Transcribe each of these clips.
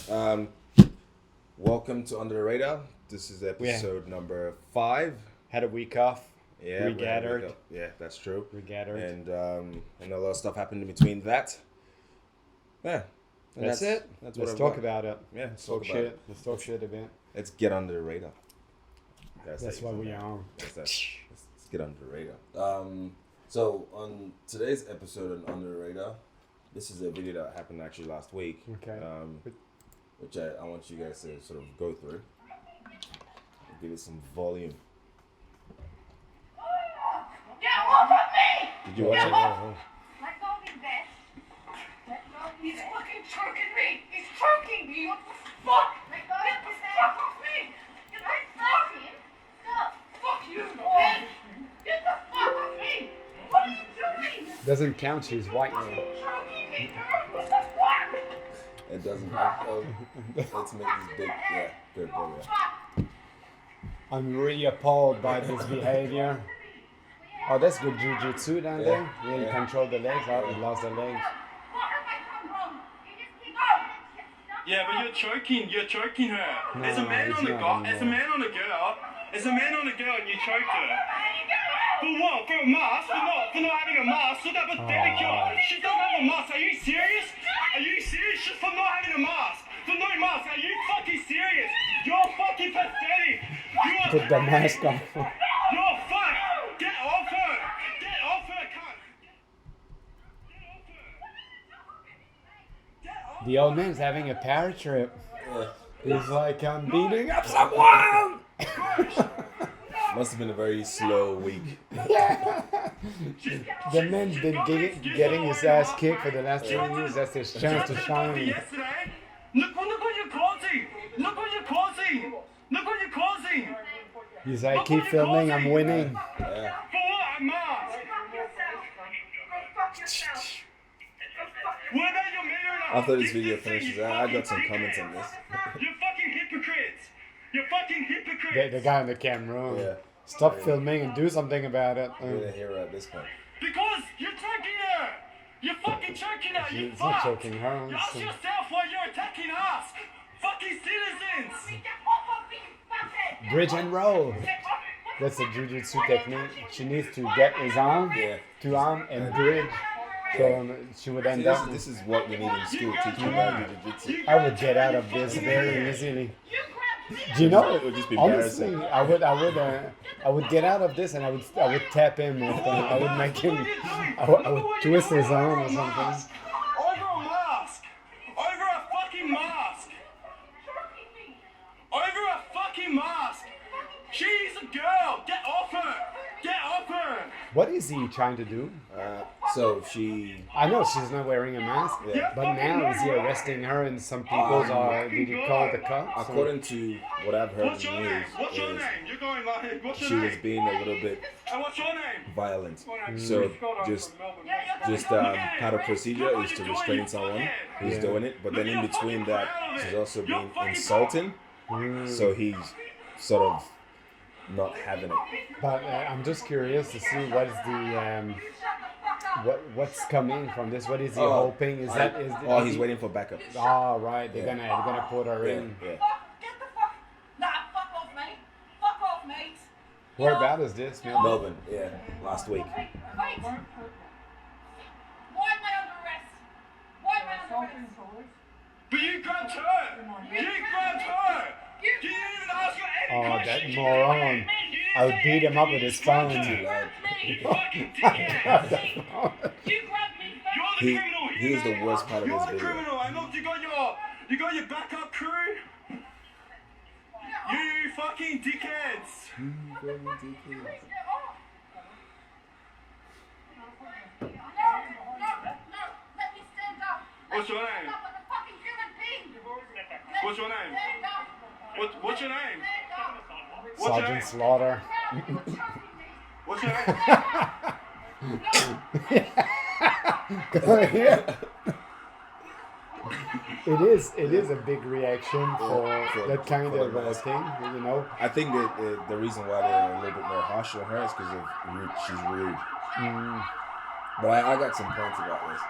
Um, welcome to Under the Radar. This is episode number 5. Had a week off. Yeah, Regathered. Yeah, that's true. Regathered. And a lot of stuff happened in between that. Yeah, and That's it. That's Let's what talk I've got. about it. Yeah, Let's talk shit. Let's talk shit about. Let's get under the radar. That's what we are. Let's get under the radar. So on today's episode on Under the Radar, this is a video that happened actually last week. Okay. Which I want you guys to sort of go through. Give it some volume. Get off of me! Did you watch it? Let go of his vest. Let go of his vest. He's fucking choking me! He's choking me! What the fuck? Let go of his vest. Fuck off me! Get the fuck him! Stop! Fuck you, man! Get the fuck off me! What are you doing? Doesn't count. She's white. You're choking me, girl! What the fuck? It doesn't have. Oh, let's make this big. Yeah, good. There we go. I'm really appalled by this behavior. Oh, that's good jiu-jitsu down there. Yeah, you control the legs. Oh, he lost the legs. What have I done wrong? You just keep Yeah, but you're choking her. No, There's a man it's on the not girl, there's a anymore. man on the girl, there's a man on the girl and you choked her. Go! For what? For a mask? For not having a mask? Look at the pathetic girl. She doesn't have a mask. Are you serious? Are you serious? Just for not having a mask. For no mask. Are you fucking serious? You're fucking pathetic. You are Put the mask on. You're fucked. Get off her. Get off her, cunt. Get off her. The old man's having a power trip. Yeah. He's like, I'm beating up someone. Must have been a very slow week. The man's been getting his ass kicked for the last 2 years. That's his chance to shine. Yesterday, look what you're causing. Look what you're causing. Look what you're causing. He's like, keep filming. I'm winning. Yeah. For what? A mask. What about your mirror? After this video finishes, I got some comments on this. You're fucking hypocrites. You're fucking hypocrites. The guy on the camera. Yeah. Stop filming and do something about it. You're the hero at this point. Because you're choking her. You're fucking choking her. You He's not fucked. choking her. You ask yourself why you're attacking us. Fucking citizens. Bridge and roll. That's a jiu-jitsu technique. She needs to get his arm, Yeah. two arm, and bridge. So she would See, end up. this is what we need in school, teaching about jiu-jitsu. I would get out of this very easily. Do you know? It would just be Honestly, embarrassing. I would get out of this and I would tap him. With, I would make him. I would twist his arm or something. Over a mask. Over a fucking mask. Over a fucking mask. She's a girl. Get off her. Get off her. What is he trying to do? So she. I know she's not wearing a mask, Yeah. but now is he arresting her? And some people's are. Did he call the cops? According to what I've heard in What's the your name? news, What's your is name? You're going like, what's your she name? was being a little bit And what's your name? violent. Mm. So just part of procedure is to restrain someone who's Yeah. doing it, but then in between that, she's also being insulting. So he's sort of not having it. But I'm just curious to see what is the what's coming from this. What is he hoping? Is that is? He's waiting for backup. Oh right, they're Yeah. gonna put her Yeah, in. yeah. Get the fuck. Nah, fuck off, mate. Fuck off, mate. Where about is this, man? Melbourne, yeah, last week. Wait. Why am I under arrest? Why am I under arrest? But you grabbed her. You grabbed her. You didn't even ask her any Oh, that questions. moron! I would beat him up with his phone. You Loud. fucking dickhead. You grabbed me first. You're the He- criminal. he is the man. worst part of You're this the video. criminal. And look, you got your backup crew. You fucking dickheads. Get off. No, let me stand up. What's your name? Stand up like a fucking human being. What's your name? Stand up. What's your name? Stand up. What's your Sergeant name? Slaughter. What's your name? Go here. It is a big reaction for for- that kind for the of mask. thing, you know. I think that the reason why they're a little bit more harsh on her is because of she's rude. But I got some points about this.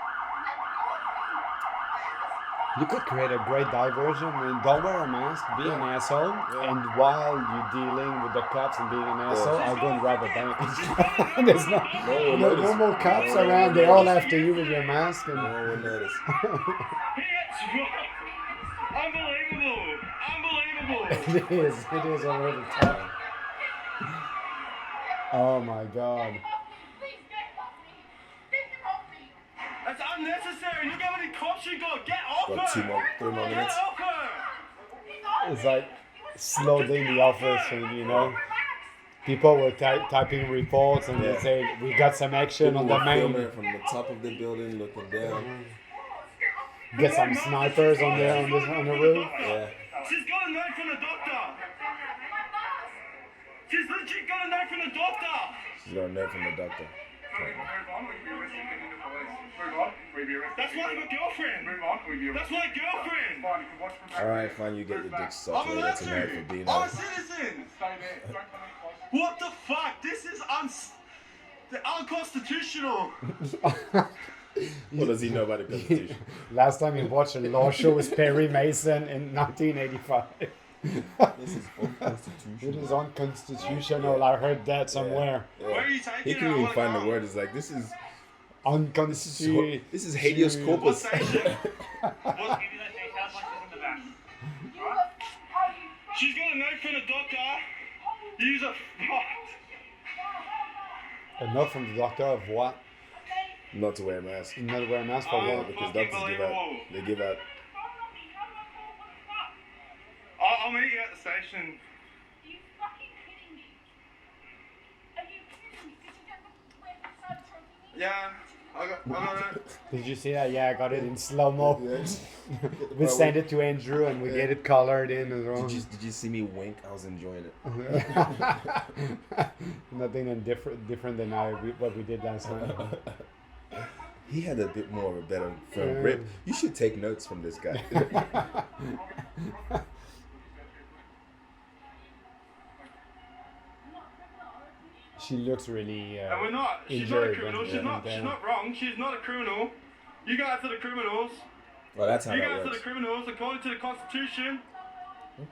You could create a great diversion. I mean, don't wear a mask, be an asshole, and while you're dealing with the cops and being an asshole, I'll go and rob a bank. There's no more cops around. They're all after you with your mask. And No one will notice. Unbelievable! Unbelievable! it is over the top. Oh my god. Please get off me. Get him off me. That's unnecessary. Look how many cops you got. Get off Got her. 3 more Get minutes. off her. He's on It's me. like slowly in the office, and you know, people were typing reports and they Yeah. say we got some action on People the were filming main. it from the top of the building, looking down. Get some snipers on the roof. Yeah. She's got a note from the doctor. She's legit got a note from the doctor. She's got a note from the doctor. That's my girlfriend. That's my girlfriend. All right, fine. You get your dick sucked I'm later allowed tonight for to. being I'm a a. citizen. What the fuck? This is unconstitutional. What does he know about the Constitution? Last time he watched a law show with Perry Mason in 1985. This is unconstitutional. It is unconstitutional. I heard that somewhere. Where are you taking He her? couldn't I even wanna find go. the word. It's like this is Unconstitutional. this is habeas What corpus. station? You are She's got a note from the doctor. You're a fucked. A note from the doctor of what? Not to wear a mask. Not wear a mask for Oh. what? Because Fucking doctors give out. unbelievable. They give out. I'll meet you at the station. Are you fucking kidding me? Are you kidding me? Did you get the way you started choking me? Yeah, I got it. Did you see that? Yeah, I got it in slow mo. Yeah. We sent it to Andrew and we get it colored in as well. Did you see me wink? I was enjoying it. Nothing different than what we did last night. He had a bit more of a better film grip. You should take notes from this guy. She looks really And we're not. She's not a injured. criminal. and- She's not. and, She's not wrong. She's not a criminal. You guys are the criminals. Well, that's how You that guys are the works. criminals according to the Constitution.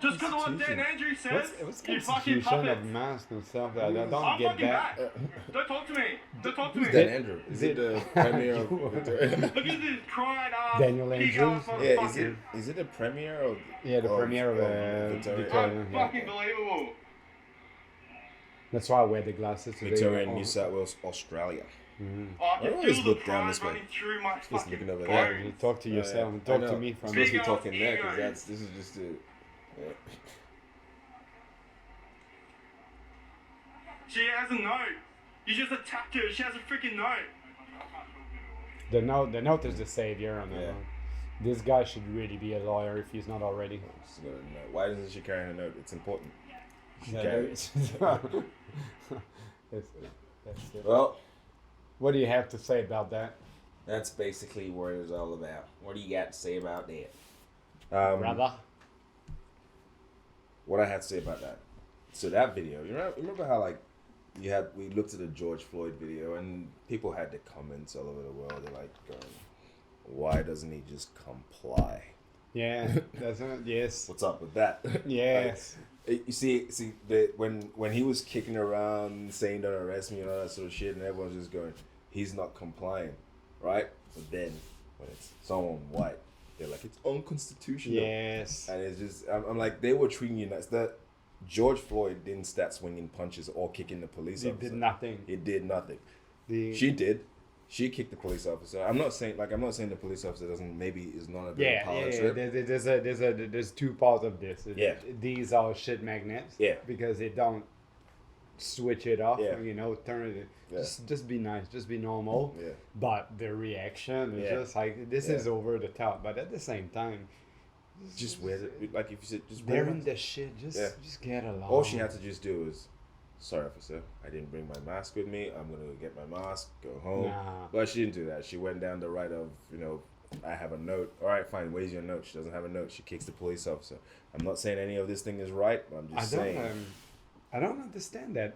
Just because of what Dan Constitution? Andrews says, What's you fucking constitution puppet. of mask and stuff? I don't I'm get fucking that. back. Don't talk to me. Don't talk to Who's me. Dan Andrew? Is it the premier of You- Victoria? Look at this cried ass. Daniel pig Andrews? ass Yeah, motherfucker. is it the premier of Yeah, the premiere of Victoria? Victoria. Yeah. Fucking believable. That's why I wear the glasses today. Victoria and Oh. New South Wales, Australia. Oh, I Why can don't I feel just the look down pride this way? running through my Just fucking looking over Yeah, there. you talk to yourself. I Talk know. to me from I'm supposed to be Big talking ass there ego. because this is just a. Yeah. She has a note. You just attacked her. She has a freaking note. the note is the savior on the Yeah. note. This guy should really be a lawyer if he's not already. Just gotta know. Why doesn't she carry her note? It's important. She Yeah, carry it's- that's it. Well, What do you have to say about that, that's basically what it's all about. What do you got to say about that? brother? What I had to say about that. So that video, remember how like we looked at the George Floyd video and people had the comments all over the world. They're like going, why doesn't he just comply? Yeah, that's it. Yes. What's up with that? Yes. Like, you see when he was kicking around saying don't arrest me and all that sort of shit, and everyone's just going, he's not complying, right? But then when it's someone white, they're like, it's unconstitutional. Yes. And it's just, I'm like, they were treating you nice. That George Floyd didn't start swinging punches or kicking the police He officer. did nothing. He did nothing. The, She did. She kicked the police officer. I'm not saying the police officer is not a yeah, power yeah, trip. there's two parts of this. Yeah. These are shit magnets. Yeah. Because they don't switch it off. Yeah. You know, turn it. Yeah. Just be nice. Just be normal. Yeah. But the reaction is Yeah. just like this Yeah. is over the top. But at the same time, Just wear it. Like if you said, just they're wear in it. the shit. Just Yeah. just get along. All she had to just do was, sorry officer, I didn't bring my mask with me. I'm gonna get my mask, go home. Nah. But she didn't do that. She went down the right of, I have a note. All right, fine. Where's your note? She doesn't have a note. She kicks the police officer. I'm not saying any of this thing is right. But I'm just saying. I don't understand that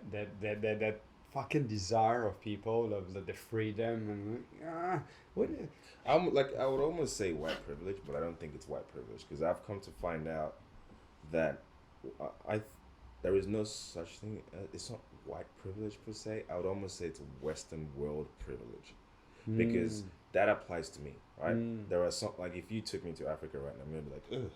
fucking desire of people of the freedom and what? I would almost say white privilege, but I don't think it's white privilege because I've come to find out that there is no such thing. It's not white privilege per se. I would almost say it's Western world privilege because that applies to me, right? There are some, like, if you took me to Africa right now, I'm gonna be like, ugh,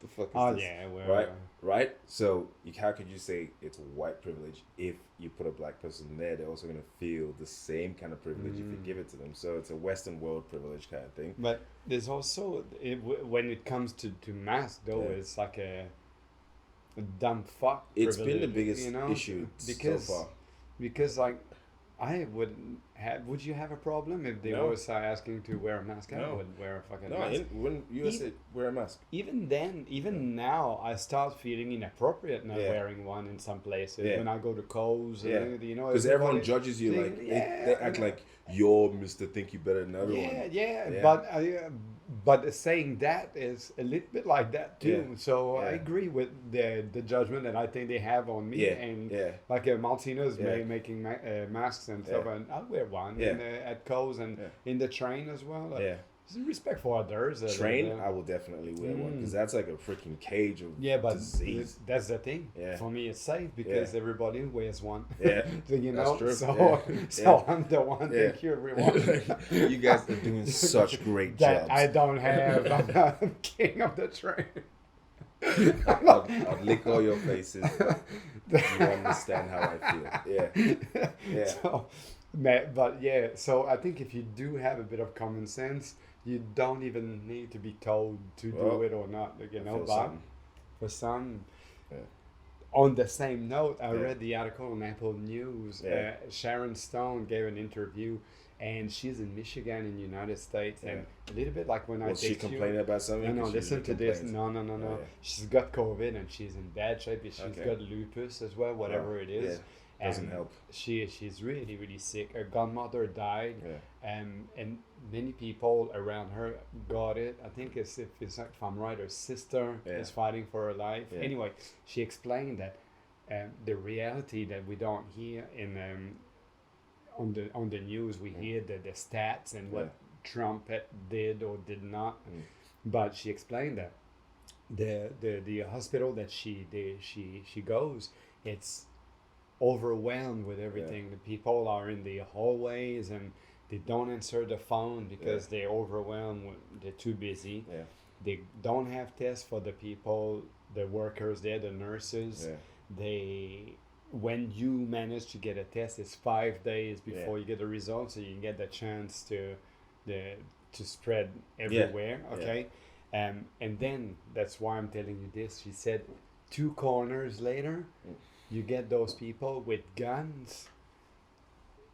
the fuck is this? Yeah, well, Right. So how could you say it's white privilege if you put a black person there? They're also gonna feel the same kind of privilege if you give it to them. So it's a Western world privilege kind of thing. But there's also when it comes to mask though, it's like a dumb fuck. It's been privilege, the biggest you know? issue because so far. because like I wouldn't have. Would you have a problem if they No. were asking to wear a mask? I No. would wear a fucking No, mask. when you said wear a mask. Even then, now, I start feeling inappropriate not Yeah. wearing one in some places. Yeah. When I go to Coles, Yeah. you know, Because everyone everybody- judges you like Yeah, they act like you're Mr. Think You Better Than Everyone. Yeah. Yeah. But saying that is a little bit like that too. Yeah. So I Yeah. agree with the judgment that I think they have on me. Yeah. And Yeah. like Martina's Yeah. making masks and stuff, Yeah. and I'll wear one Yeah. at Coles and Yeah. in the train as well. Yeah. There's respect for others. Train, I will definitely wear one because that's like a freaking cage of Yeah, but disease. that's the thing. Yeah. For me, it's safe because Yeah. everybody wears one. Yeah, So, you that's know. true. So, Yeah. so Yeah. I'm the one. Yeah. Thank you, everyone. You guys are doing such great that jobs. I don't have. I'm king of the train. I'll lick all your faces. But you understand how I feel. Yeah. Yeah. So, so I think if you do have a bit of common sense, you don't even need to be told to do Well, it or not. Like, you know, feel but something. for some. Yeah. On the same note, I Yeah. read the article on Apple News. Yeah. Sharon Stone gave an interview, and she's in Michigan in the United States. And Yeah. a little bit like when I Was she text you. complaining about something? No, 'Cause she listen to usually this. complains. No. Oh, yeah. She's got COVID and she's in bad shape. She's Okay. got lupus as well, whatever Oh, it is. yeah. Doesn't And help. She's really, really sick. Her godmother died, Yeah. and many people around her got it. I think if I'm right, her sister Yeah. is fighting for her life. Yeah. Anyway, she explained that the reality that we don't hear in on the news, we hear the stats and what Trump did or did not. But she explained that the hospital that she goes, it's overwhelmed with everything. The people are in the hallways and they don't answer the phone because they're overwhelmed. They're too busy. Yeah. They don't have tests for the people, the workers there, the nurses. Yeah. When you manage to get a test, it's 5 days before you get the result, so you can get the chance to spread everywhere. Okay. And then that's why I'm telling you this. She said 2 corners later, you get those people with guns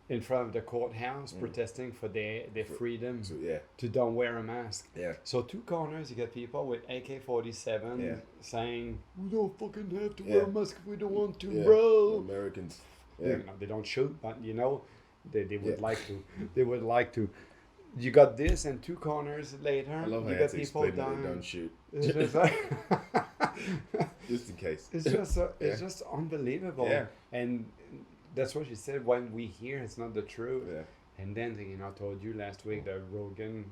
in front of the courthouse protesting for their freedom So, yeah. to don't wear a mask. Yeah. So 2 corners, you get people with AK-47 Yeah. saying, "We don't fucking have to Yeah. wear a mask if we don't want to, Yeah. bro." Americans. You Yeah. know, they don't shoot, but you know, they would Yeah. like to. They would like to. You got this, and 2 corners later, I love how you you got have to people explain that they dying. don't shoot. It's just like, Just in case. it's just unbelievable. Yeah. And that's what she said. When we hear it's not the truth. Yeah. And then, you know, I told you last week that Rogan,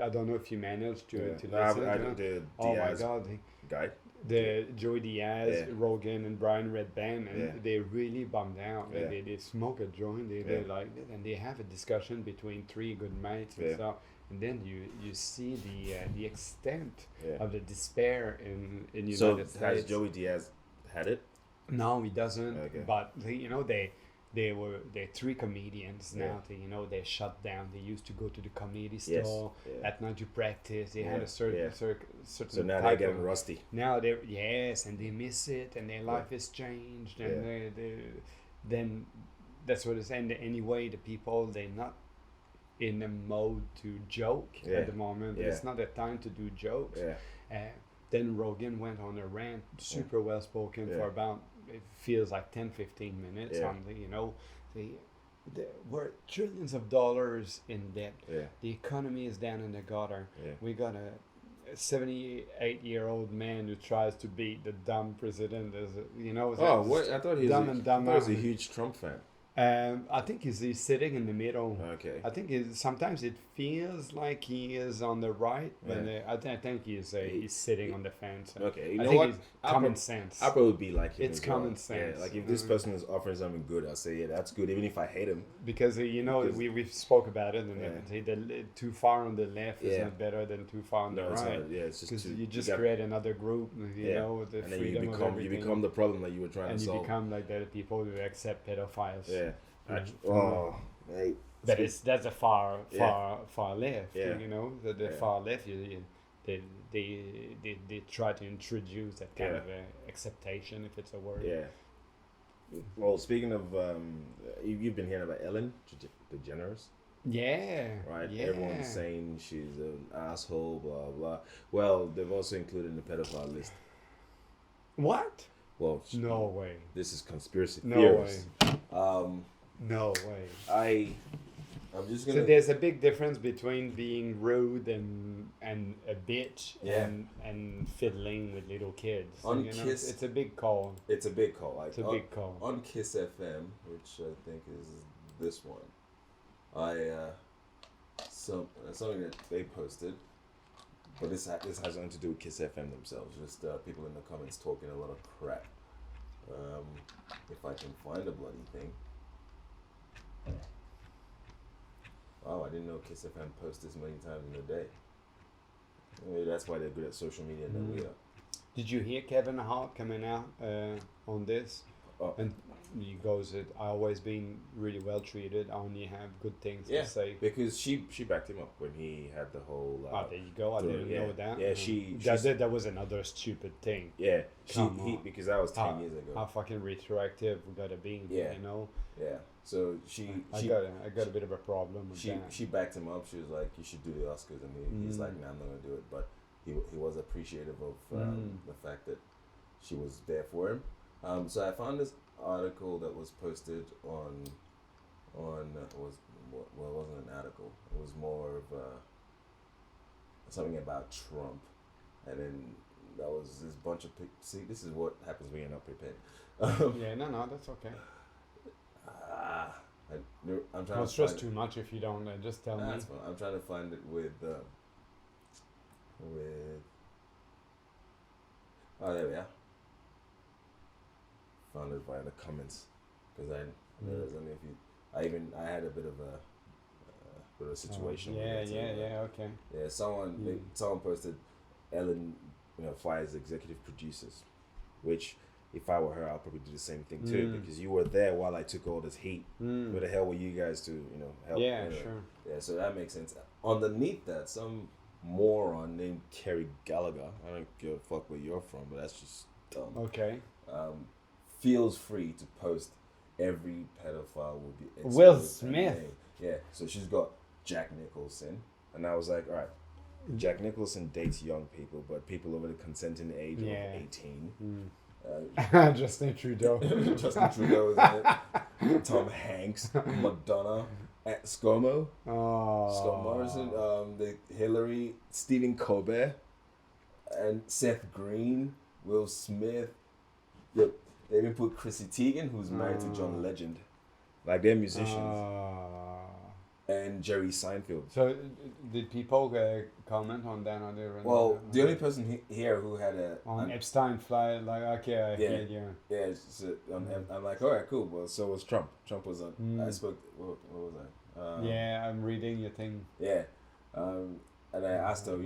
I don't know if you managed to No, listen I to it. the Oh my Diaz God. guy. The Joey Diaz, Yeah. Rogan, and Brian Redband, and Yeah. they really bummed out. Yeah. They smoke a joint, they Yeah. like it, and they have a discussion between 3 good mates and Yeah. stuff. And then you see the extent Yeah. of the despair in United So States. has Joey Diaz had it? No, he doesn't. Okay. But they're 3 comedians now. They shut down. They used to go to the comedy Yes. store Yeah. at night to practice. They had Yeah. a certain Yeah. certain So now they're type getting of- rusty. now they and they miss it and their life is changed and then that's what it's and anyway the people they're not in a mode to joke Yeah. at the moment. Yeah. It's not a time to do jokes. Yeah. Then Rogan went on a rant, super well spoken Yeah. for about it feels like 10-15 minutes Yeah. on we're trillions of dollars in debt. Yeah. The economy is down in the gutter. Yeah. We got a 78-year-old man who tries to beat the dumb president. Oh, what? I thought he was Dumb and dumber. a huge Trump fan. I think he's sitting in the middle. Okay. I think sometimes it feels like he is on the right, but Yeah. I think he's sitting on the fence. Okay, you I know think what? it's I'll common prob- sense. I'll probably be like him. It's as well. common sense. Yeah, like if this person is offering something good, I'll say, yeah, that's good, even if I hate him. Because Because- we spoke about it, and Yeah. say too far on the left is Yeah. not better than too far on No, the it's right. not. Yeah, it's just Because too, you just got- create another group, you yeah. know, with the and then you freedom of become everything. the problem that you were trying and to you solve. become like the people who accept pedophiles. Yeah. Yeah. Oh, mate. But that's a far Yeah. left. Yeah. You know, the Yeah. far left. They try to introduce that kind Yeah. of acceptation, if it's a word. Yeah. Well, speaking of, you've been hearing about Ellen DeGeneres, Yeah. right? Yeah. Everyone's saying she's an asshole, blah blah. Well, they've also included in the pedophile list. What? Well, No way. this is conspiracy No theories. way. No way. I'm just So gonna. there's a big difference between being rude and a bitch Yeah. and fiddling with little kids. On you know? Kiss- It's a big call. It's a big call. Like It's a big call. on Kiss FM, which I think is this one. Something that they posted, but this has nothing to do with Kiss FM themselves. Just people in the comments talking a lot of crap. If I can find a bloody thing. Wow, I didn't know Kiss FM posts this many times in a day. Maybe that's why they're good at social media than we are. Did you hear Kevin Hart coming out on this? Oh. And he goes, I always been really well treated. I only have good things Yeah, to say. because she backed him up when he had the whole. There you go. I didn't know that. Yeah, she That was another stupid thing. Yeah, Come on. because that was 10 years ago. How fucking retroactive we gotta be. Yeah. You know. Yeah, so she I got a bit of a problem with that. she backed him up. She was like, "You should do the Oscars," and he's like, "Nah, I'm not gonna do it." But he was appreciative of the fact that she was there for him. So I found this article that was posted on it wasn't an article. It was more of something about Trump, and then that was this bunch of see. This is what happens when you're not prepared. Yeah, no, that's okay. I'm trying Don't to stress find too much if you don't. Just tell me. That's fine. I'm trying to find it with. Oh, there we are. Found it via the comments, because I realized only if you. I had a bit of a situation. with it, Okay. Yeah, someone posted, Ellen, fires executive producers, which if I were her, I'll probably do the same thing too, because you were there while I took all this heat. Where the hell were you guys to help? Yeah, anyway. sure. Yeah, so that makes sense. Underneath that, some moron named Kerry Gallagher, I don't give a fuck where you're from, but that's just dumb. Okay. Feels free to post every pedophile will be exposed Will and Smith. named. Yeah, so she's got Jack Nicholson, and I was like, all right, Jack Nicholson dates young people, but people over the consenting age Yeah. of 18. Justin Trudeau. Justin Trudeau is in it. Tom Hanks, Madonna, ScoMo, Oh. Scott Morrison, the Hillary, Stephen Colbert, and Seth Green, Will Smith. Look, they even put Chrissy Teigen, who's married to John Legend. Like, they're musicians. And Jerry Seinfeld. So, did people comment on that? Well, the only person here who had on Epstein fly, like, okay, I hear you. Yeah, I'm like, all right, cool. Well, so was Trump. Trump was on. I spoke. What was I? Yeah, I'm reading your thing. Yeah, and I asked her,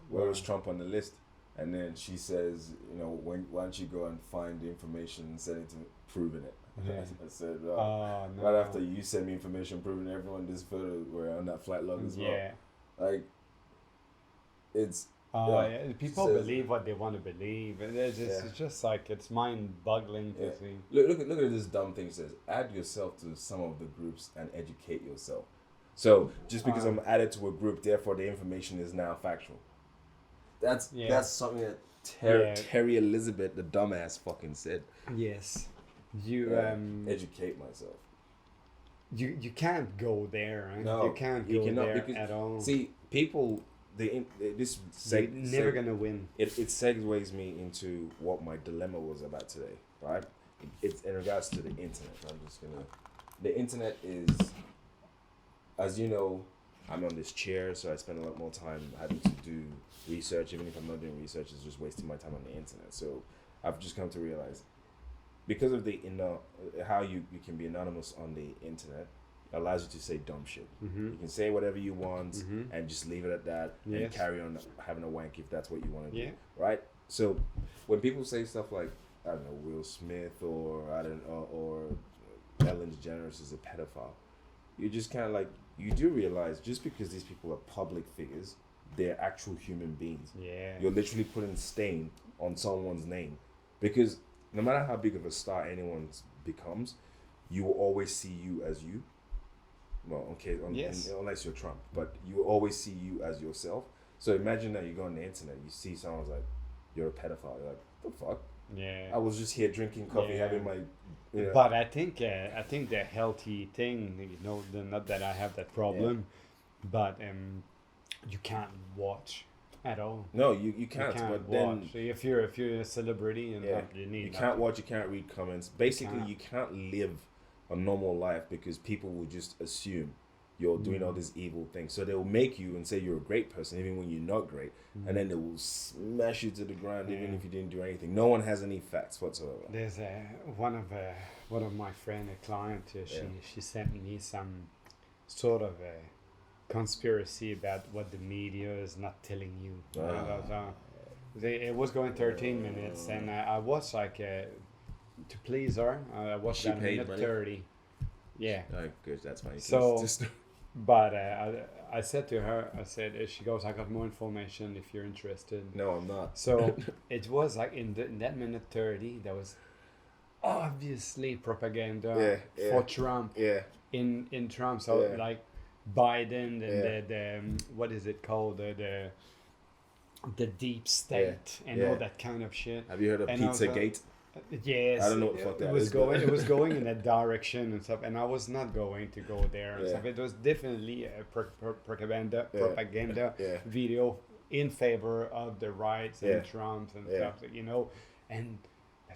where was Trump on the list? And then she says, why don't you go and find the information and send it to me, proving it. Yeah. I said, No. right after you sent me information proving everyone this photo were on that flight log as well. Yeah. Like, it's. People says- believe what they want to believe. It's just like, it's mind-boggling to Yeah. see. Look at this dumb thing. It says, add yourself to some of the groups and educate yourself. So just because I'm added to a group, therefore the information is now factual. That's something that Terry Elizabeth, the dumbass, fucking said. Yes. You Educate myself. you can't go there, right? No, you can't you go cannot, there because, at all. See, people, You're never gonna win. It segues me into what my dilemma was about today, right? It's in regards to the internet. I'm just gonna the internet is, as you know, I'm on this chair, so I spend a lot more time having to do research. Even if I'm not doing research, it's just wasting my time on the internet. So I've just come to realize, because of how you can be anonymous on the internet, allows you to say dumb shit. You can say whatever you want and just leave it at that and carry on having a wank if that's what you want to do, right? So when people say stuff like, I don't know, Will Smith or Ellen DeGeneres is a pedophile, you just kind of like, you do realize just because these people are public figures, they're actual human beings. Yeah. You're literally putting stain on someone's name, because no matter how big of a star anyone becomes, you will always see you as you. Well, okay, unless you're Trump, but you will always see you as yourself. So imagine that you go on the internet, you see someone's like, you're a pedophile. You're like, what the fuck? Yeah. I was just here drinking coffee, having my. You know. But I think the healthy thing, you know, not that I have that problem, but you can't watch at all. No, you can't. But watch. then If you're a celebrity, you need. You can't watch. You can't read comments. Basically, you can't live a normal life because people will just assume you're doing all these evil things. So they'll make you and say you're a great person even when you're not great, and then they will smash you to the ground even if you didn't do anything. No one has any facts whatsoever. There's one of my friend, a client. She sent me some sort of a conspiracy about what the media is not telling you. It was going 13 minutes, and I was like, to please her, I watched that minute 30. Yeah. Oh, good. That's fine. So, but I said to her, she goes, I got more information if you're interested. No, I'm not. So it was like in that minute 30, there was obviously propaganda for Trump. Yeah. In Trump, so like Biden and the what is it called, the deep state and all that kind of shit. Have you heard of Pizzagate? Yes, I don't know what the fuck that is. It was going in that direction and stuff, and I was not going to go there and stuff. It was definitely a propaganda video in favor of the rights and Trump and stuff, you know, and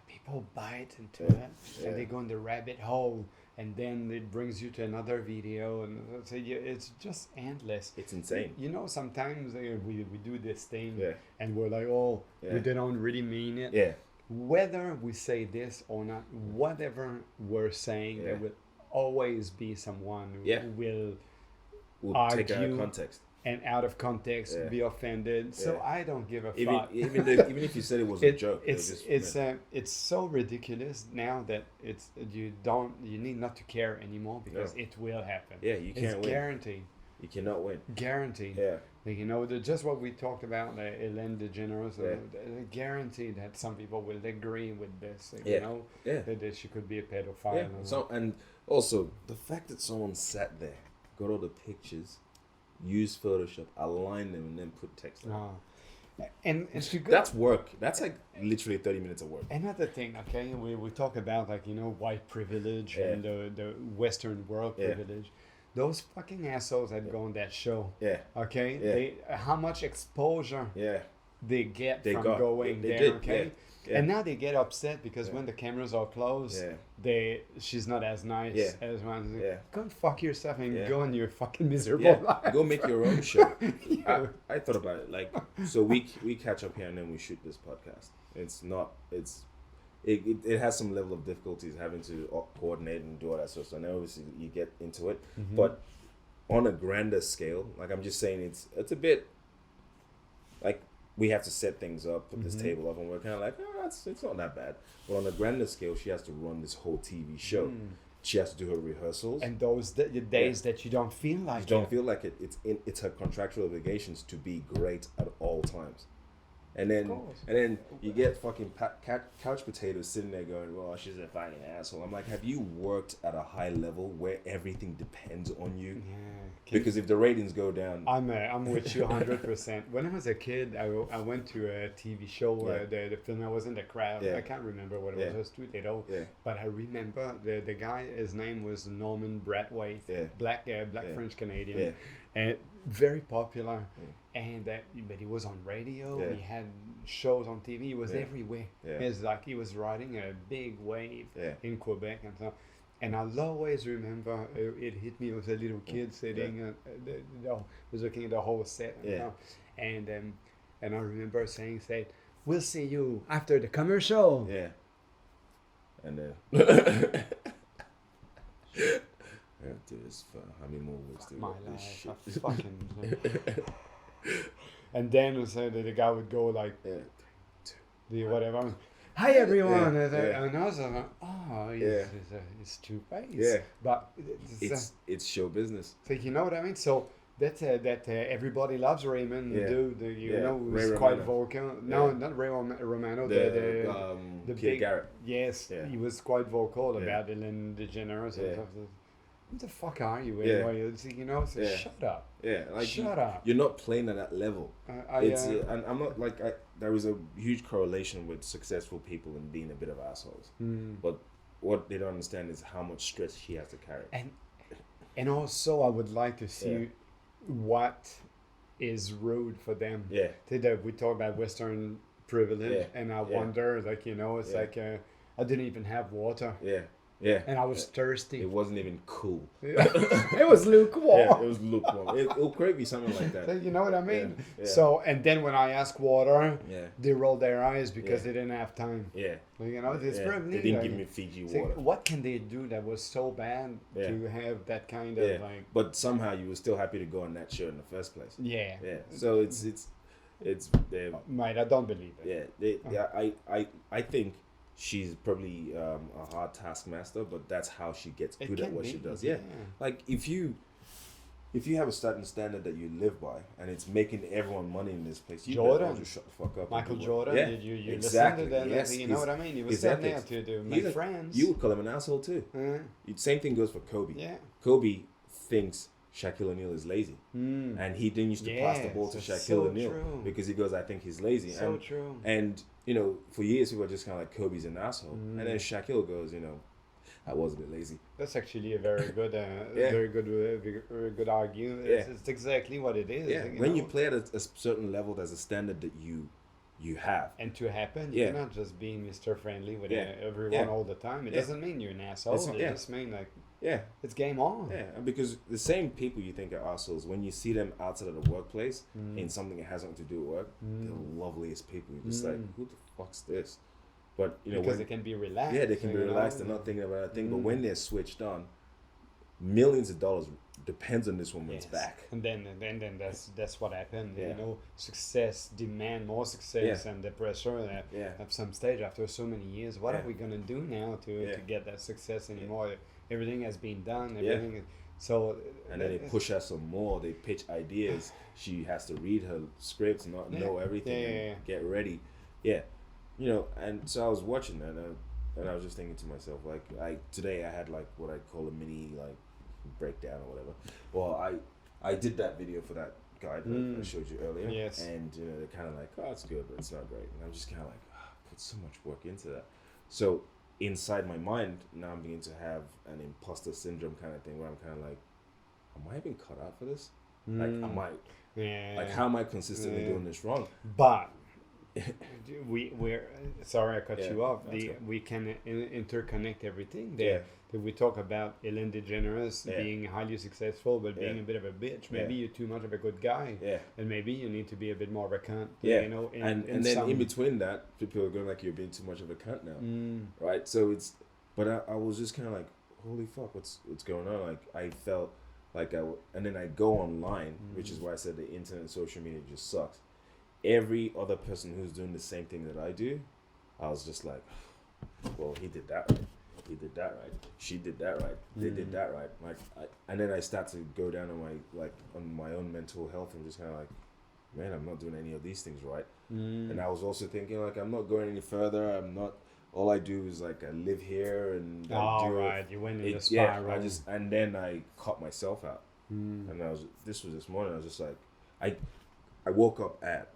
people bite into that and they go in the rabbit hole, and then it brings you to another video, and so it's just endless. It's insane. You know, sometimes we do this thing and we're like, we don't really mean it. Yeah. Whether we say this or not, whatever we're saying, there will always be someone who will argue take it out of context. And out of context be offended. So I don't give a fuck. Even if you said it was a joke, it's so ridiculous now that you need not to care anymore because it will happen. Yeah, you can't win. Guaranteed. You cannot win. Guaranteed. Yeah. Like, you know, just what we talked about, Ellen DeGeneres, guaranteed that some people will agree with this, you know, that she could be a pedophile. Yeah. So, and also, the fact that someone sat there, got all the pictures, used Photoshop, aligned them, and then put text on. And that's work. That's like literally 30 minutes of work. Another thing, okay, we talk about, like, you know, white privilege and the Western world privilege. Those fucking assholes that go on that show. Yeah. Okay? They how much exposure they get from going there, okay? Yeah. And now they get upset because when the cameras are closed, she's not as nice as one. Go and fuck yourself and go on your fucking miserable life. Go make your own show. I thought about it. Like, so we catch up here and then we shoot this podcast. It has some level of difficulties having to coordinate and do all that sort of stuff. And obviously you get into it, but on a grander scale, like I'm just saying, it's a bit like we have to set things up, put this table up, and we're kind of like, it's not that bad. But on a grander scale, she has to run this whole TV show. She has to do her rehearsals. And those the days that you don't feel like it. You don't feel like it. It's her contractual obligations to be great at all times. And then you get fucking couch potatoes sitting there going, well, she's a fucking asshole. I'm like, have you worked at a high level where everything depends on you? Yeah. Because if the ratings go down... I'm with you 100%. When I was a kid, I went to a TV show where the film, I was in the crowd. I can't remember what it was. I was too little. But I remember the guy, his name was Norman Brathwaite. Black French Canadian. And very popular. And but he was on radio. He had shows on TV. He was everywhere. It's like he was riding a big wave in Quebec and so. And I'll always remember it hit me as a little kid sitting, was looking at the whole set, you Yeah. know, and I remember saying, "We'll see you after the commercial." Yeah. And then. Yeah, dude, it's fun. How many more weeks do we My got this life, shit? I fucking. And then so the guy would go like Yeah. the whatever. Hi everyone, Yeah. and I was like, oh, Yeah. it's two-faced. Yeah. But It's show business. so you know what I mean. So that's everybody loves Raymond, Yeah. the dude, you Yeah. know, Ray who's quite Romano. vocal. No, Yeah. not Ray Romano. The the Peter big Garrett. Yes, Yeah. he was quite vocal Yeah. about Ellen DeGeneres and Yeah. stuff. Who the fuck are you Yeah. anyway? You know, so Yeah. shut up. Yeah, like Shut up. you're not playing at that level. It's I, and I'm not like there is a huge correlation with successful people and being a bit of assholes. But what they don't understand is how much stress she has to carry. and also, I would like to see Yeah. what is rude for them. Yeah, We talk about Western privilege, Yeah. and I Yeah. wonder, like, you know, it's Yeah. like I didn't even have water, yeah, yeah. and I was thirsty. It wasn't even cool. It was lukewarm. Yeah, it was lukewarm. It'll create me something like that. You know what I mean? Yeah, yeah. So, and then when I ask water, Yeah, they roll their eyes because Yeah. they didn't have time. yeah. Like, you know, it's Yeah. probably They didn't like, give me Fiji it's like, water. what can they do that was so bad Yeah. to have that kind Yeah, of like, but somehow you were still happy to go on that show in the first place. yeah, Yeah, so it's they mate, I don't believe it. I think she's probably a hard taskmaster, but that's how she gets It good at can what be, she does. yeah. Yeah, like if you have a certain standard that you live by and it's making everyone money in this place, you better Jordan. just shut the fuck up. and Michael do what- Jordan, yeah, did you exactly. listen to that? Yes, You know he's- what I mean? He was exactly. sitting there to He's make a- friends. You would call him an asshole too. Uh, Same thing goes for Kobe. yeah. Kobe thinks Shaquille O'Neal is lazy, Mm. and he didn't used to pass the ball to Yes, Shaquille it's so O'Neal true. because he goes, "I think he's lazy." So and true. and you know, for years people were just kind of like, Kobe's an asshole, and Mm. then Shaquille goes, you know, I was a bit lazy. That's actually a very good, Yeah. very good argument. Yeah. It's exactly what it is. Yeah, you when know? you play at a certain level, there's a standard that you have. And to happen, Yeah. you're not just being Mr. Friendly with Yeah. everyone Yeah. all the time. It Yeah. doesn't mean you're an asshole. It's not- It yeah. just means like Yeah, it's game on. yeah, and because the same people you think are assholes, when you see them outside of the workplace in something that has nothing to do with work, they're the loveliest people. You're just like, who the fuck's this? But you know, Because when, they can be relaxed. yeah, they can be you know? relaxed. They're not thinking about a thing. But when they're switched on, millions of dollars depends on this woman's Yes. back. And then that's what happened. Yeah. You know, success demand more success, and the pressure that Yeah. at some stage after so many years, what Yeah. are we gonna do now to Yeah. get that success anymore? Everything has been done. Yeah. Everything. So. And then they it's- push her some more. They pitch ideas. She has to read her scripts, not Yeah. know everything, Yeah, and yeah. get ready. Yeah, you know. And so I was watching that, and I was just thinking to myself, like, today I had like what I call a mini like breakdown or whatever. Well, I did that video for that guy that I showed you earlier. Yes. And you know, they're kind of like, oh, it's good, but it's not great. And I'm just kind of like, put so much work into that. So inside my mind now, I'm beginning to have an imposter syndrome kind of thing where I'm kind of like, am I being cut out for this? Like, am I Yeah. like, how am I consistently Yeah. doing this wrong? But we're sorry I cut Yeah, you off. that's good. We can interconnect everything there. Yeah. That we talk about Ellen DeGeneres Yeah. being highly successful but being Yeah. a bit of a bitch. Maybe Yeah. you're too much of a good guy, Yeah. and maybe you need to be a bit more of a cunt. Yeah, You know, and then some- in between that, people are going like, you're being too much of a cunt now, Mm, right? So it's, but I was just kind of like, holy fuck, what's going on? Like I felt like and then I go online, which is why I said the internet and social media just sucks. Every other person who's doing the same thing that I do, I was just like, well, he did that right. He did that right. She did that right. They did that right. Like, and then I start to go down on my own mental health and just kind of like, man, I'm not doing any of these things right. And I was also thinking like, I'm not going any further. I'm not. All I do is like I live here and I all do right, you went in the yeah. spiral. And then I caught myself out. And this was this morning. I was just like, I woke up at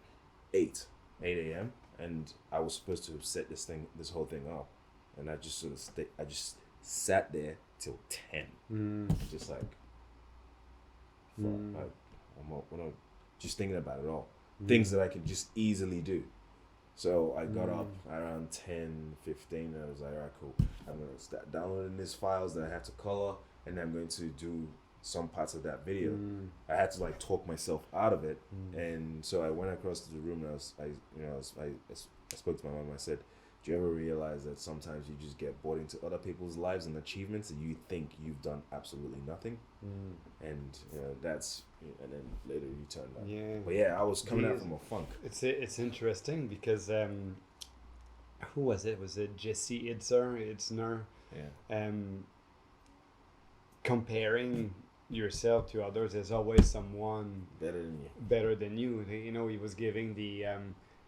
8 a.m. and I was supposed to have set this whole thing up, and I just sort of I just sat there till 10, just like, fuck, I'm not just thinking about it all, things that I can just easily do. So I got up around 10, 15, and I was like, all right, cool. I'm going to start downloading these files that I have to color, and I'm going to do some parts of that video. I had to like talk myself out of it, and so I went across to the room and I spoke to my mom. I said, do you ever realize that sometimes you just get bought into other people's lives and achievements, and you think you've done absolutely nothing, and that's, and then later you turn that. Yeah. But yeah, I was coming out from a funk. It's interesting because who was it? Was it Jesse Itzner? Yeah. Comparing yourself to others, there's always someone Better than you. You know, he was giving